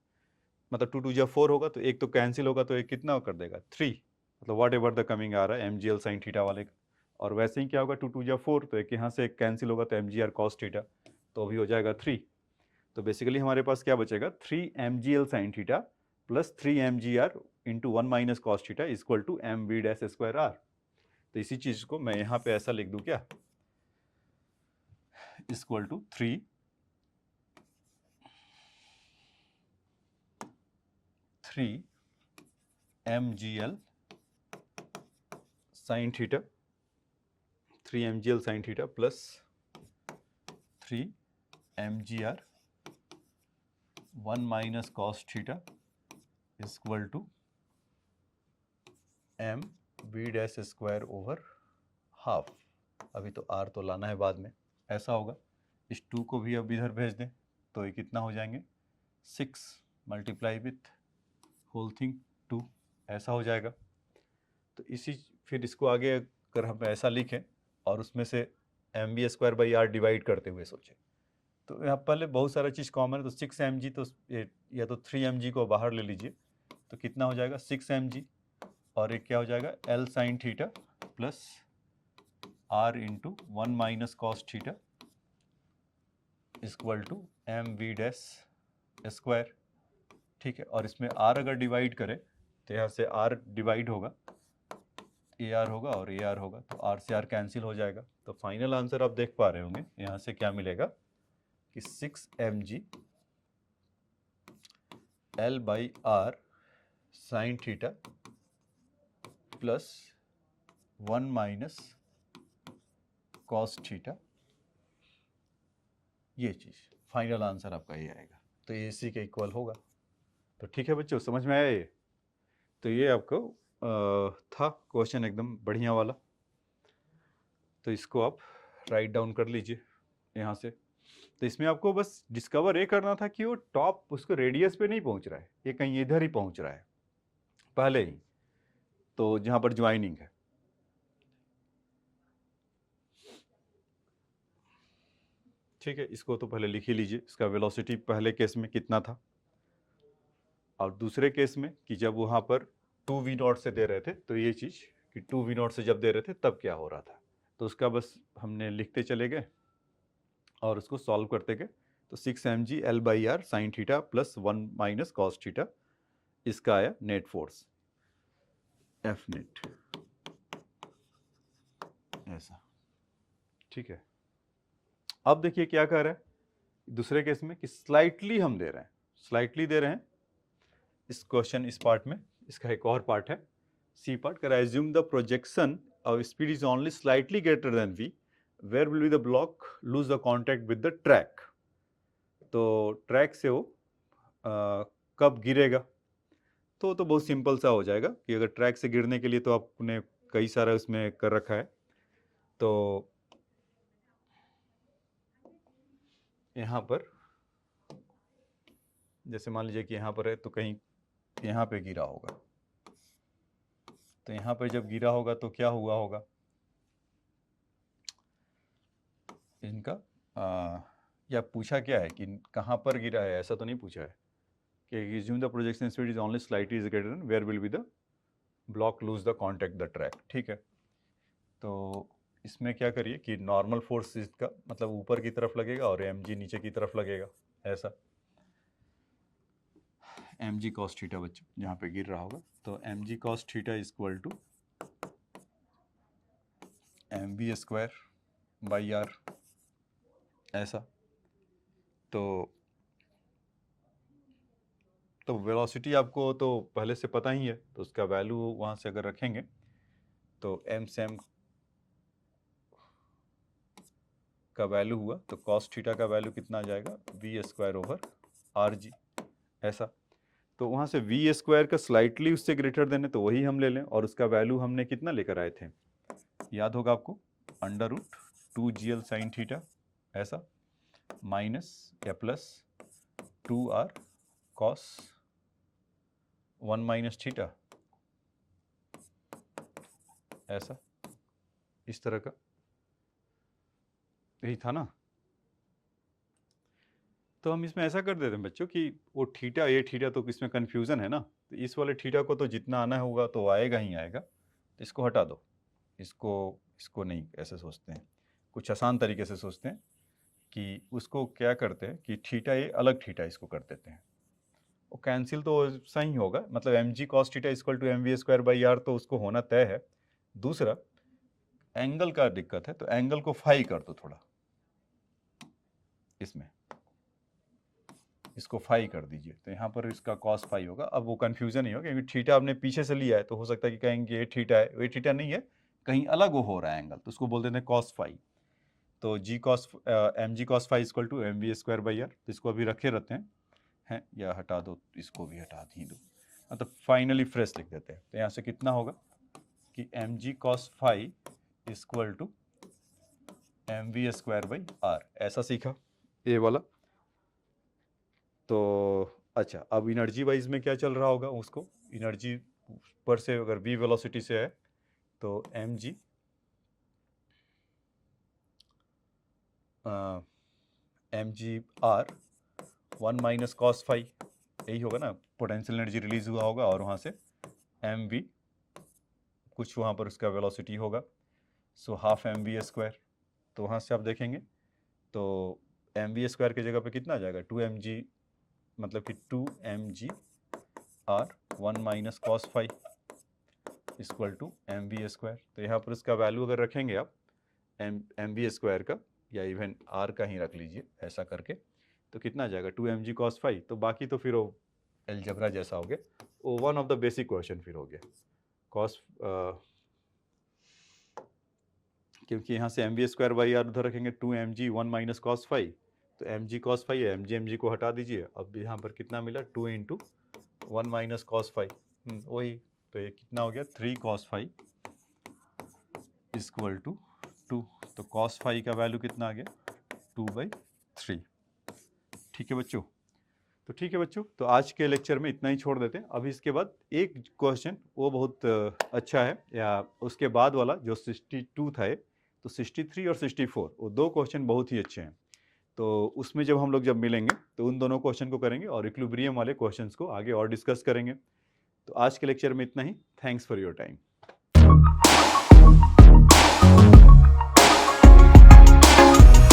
मतलब 2 2 4 होगा, तो एक तो कैंसिल होगा, तो एक कितना कर देगा 3, मतलब वॉट एवर द कमिंग आ रहा है mgl साइन थीटा वाले का। और वैसे ही क्या होगा 2 2 4, तो एक यहाँ से एक कैंसिल होगा, तो mgr कॉस थीटा, तो अभी हो जाएगा 3। तो बेसिकली हमारे पास क्या बचेगा 3mgl sine theta plus 3mgr into 1 minus cos theta equal to mv dash square R. तो इसी चीज़ को मैं यहाँ पे ऐसा लिख दूँ क्या, equal to 3mgl sine theta, 3mgl sine theta plus 3mgr 1 minus cos theta equal to mv dash square over half. अभी तो r तो लाना है बाद में, ऐसा होगा। इस 2 को भी अब इधर भेज दें, तो ये कितना हो जाएंगे 6 मल्टीप्लाई विथ होल थिंग 2, ऐसा हो जाएगा। तो इसी फिर इसको आगे अगर हम ऐसा लिखें और उसमें से mv square by R divide करते हुए सोचें, तो यहाँ पहले बहुत सारा चीज़ कॉमन है, तो 6mg, तो या तो 3mg को बाहर ले लीजिए, तो कितना हो जाएगा 6mg, और एक क्या हो जाएगा L sine theta plus R into 1 minus cos theta equal to mv dash square, ठीक है। और इसमें R अगर डिवाइड करें तो यहाँ से R डिवाइड होगा, AR होगा और AR होगा, तो R से R कैंसिल हो जाएगा। तो फाइनल आंसर आप देख पा रहे होंगे यहाँ से क्या मिलेगा कि 6mg L by R sine theta plus 1 minus cos theta, ये चीज़ फाइनल आंसर आपका ये आएगा। तो ये इसी के इक्वल होगा। तो ठीक है बच्चों, समझ में आया ये? तो ये आपको था क्वेश्चन एकदम बढ़िया वाला, तो इसको आप राइट डाउन कर लीजिए यहाँ से। तो इसमें आपको बस डिस्कवर ये करना था कि वो टॉप उसको रेडियस पे नहीं पहुँच रहा है, ये कहीं इधर ही पहुँच रहा है पहले ही, तो जहाँ पर ज्वाइनिंग है। ठीक है, इसको तो पहले लिख ही लीजिए, इसका वेलोसिटी पहले केस में कितना था, और दूसरे केस में कि जब वहाँ पर 2v0 से दे रहे थे, तो ये चीज़ कि 2v0 से जब दे रहे थे तब क्या हो रहा था, तो उसका बस हमने लिखते चले गए और उसको सॉल्व करते गए। तो 6mg L by R sine theta plus 1 minus cos theta, इसका आया नेट फोर्स एफ नेट, ऐसा। ठीक है, अब देखिए क्या कह रहा है दूसरे केस में कि स्लाइटली हम दे रहे हैं, स्लाइटली दे रहे हैं इस क्वेश्चन, इस पार्ट में। इसका एक और पार्ट है सी पार्ट, कर assume the projection speed is only slightly greater than v, where will be the block lose the contact with the track? तो ट्रैक से वो कब गिरेगा? तो बहुत सिंपल सा हो जाएगा कि अगर ट्रैक से गिरने के लिए तो आपने कई सारा उसमें कर रखा है। तो यहाँ पर जैसे मान लीजिए कि यहाँ पर है तो कहीं यहाँ पे गिरा होगा, तो यहाँ पे जब गिरा होगा तो क्या हुआ होगा इनका या पूछा क्या है कि कहाँ पर गिरा है, ऐसा तो नहीं पूछा है कि assume the projection speed is only slightly is greater than where will be the block lose the contact the track। ठीक है, तो इसमें क्या करिए कि नॉर्मल फोर्स इसका मतलब ऊपर की तरफ लगेगा और mg नीचे की तरफ लगेगा, ऐसा mg cos थीटा बच्चों जहाँ पे गिर रहा होगा, तो mg cos theta is equal to mv square by are, ऐसा। तो वेलोसिटी आपको तो पहले से पता ही है, तो उसका वैल्यू वहाँ से अगर रखेंगे तो m से m का वैल्यू हुआ तो cos थीटा का वैल्यू कितना आ जाएगा, v स्क्वायर ओवर आर जी, ऐसा। तो वहाँ से v स्क्वायर का स्लाइटली उससे ग्रेटर देन है तो वही हम ले लें, और उसका वैल्यू हमने कितना लेकर आए थे, याद होगा आपको, under root 2gl sine theta, ऐसा, माइनस या plus 2r cos 1 minus theta, ऐसा, इस तरह का, यही था ना। तो हम इसमें ऐसा कर देते हैं बच्चों कि वो थीटा ये थीटा तो इसमें कन्फ्यूज़न है ना, तो इस वाले थीटा को तो जितना आना होगा तो आएगा ही आएगा, तो इसको हटा दो, इसको नहीं ऐसे सोचते हैं, कुछ आसान तरीके से सोचते हैं कि उसको क्या करते हैं कि थीटा ये अलग थीटा इसको कर देते हैं, वो कैंसिल तो सही होगा, मतलब M ji cos theta equal to M we square by are तो उसको होना तय है। दूसरा एंगल का दिक्कत है, तो एंगल को फाई कर दो थोड़ा, इसमें इसको फाई कर दीजिए, तो यहाँ पर इसका कॉस फाई होगा। अब वो कन्फ्यूजन नहीं होगा क्योंकि थीटा आपने पीछे से लिया है, तो हो सकता है कि कहेंगे ये थीटा है, ये थीटा नहीं है, कहीं अलग वो हो रहा है एंगल, तो उसको बोल देते हैं कॉस फाई। तो g cos m ji cos phi equal to M we square by are, तो इसको अभी रखे रहते हैं या हटा दो, इसको भी हटा ही दो, मतलब फाइनली फ्रेश लिख देते हैं। तो यहाँ से कितना होगा कि M ji cos phi equal to M we square by are, ऐसा सीखा ये वाला। तो अच्छा, अब एनर्जी वाइज में क्या चल रहा होगा, उसको एनर्जी पर से अगर v वेलोसिटी से है तो mg r 1 minus cos phi, यही होगा ना, पोटेंशियल एनर्जी रिलीज हुआ होगा और वहाँ से mv कुछ वहाँ पर उसका वेलोसिटी होगा, सो हाफ mv स्क्वायर। तो वहाँ से आप देखेंगे तो mv स्क्वायर की जगह पे कितना आ जाएगा, 2mg, मतलब कि 2mg r 1 minus cos phi equal to M we square. तो यहाँ पर उसका वैल्यू अगर रखेंगे आप एम वी स्क्वायर का या इवन आर का ही रख लीजिए, ऐसा करके तो कितना आ जाएगा 2mg cos फाई। तो बाकी तो फिर वो एलजेब्रा जैसा हो गया, वो one of the basic question फिर हो गया कॉस, क्योंकि यहाँ से M we square by R उधर रखेंगे 2mg 1 माइनस कॉस फाई, तो mg cos फाई है, mg को हटा दीजिए, अब यहाँ पर कितना मिला 2 इंटू 1 माइनस कॉस फाई, वही, तो ये कितना हो गया 3 cos फाई इक्वल टू 2, तो cos फाई का वैल्यू कितना आ गया 2/3। ठीक है बच्चों, तो ठीक है बच्चों, तो आज के लेक्चर में इतना ही छोड़ देते हैं। अभी इसके बाद एक क्वेश्चन वो बहुत अच्छा है, या उसके बाद वाला जो 62 था, तो 63 और 64 वो दो क्वेश्चन बहुत ही अच्छे हैं। तो उसमें जब हम लोग जब मिलेंगे तो उन दोनों क्वेश्चन को करेंगे और इक्विलिब्रियम वाले क्वेश्चंस को आगे और डिस्कस करेंगे। तो आज के लेक्चर में इतना ही। Thanks for your time.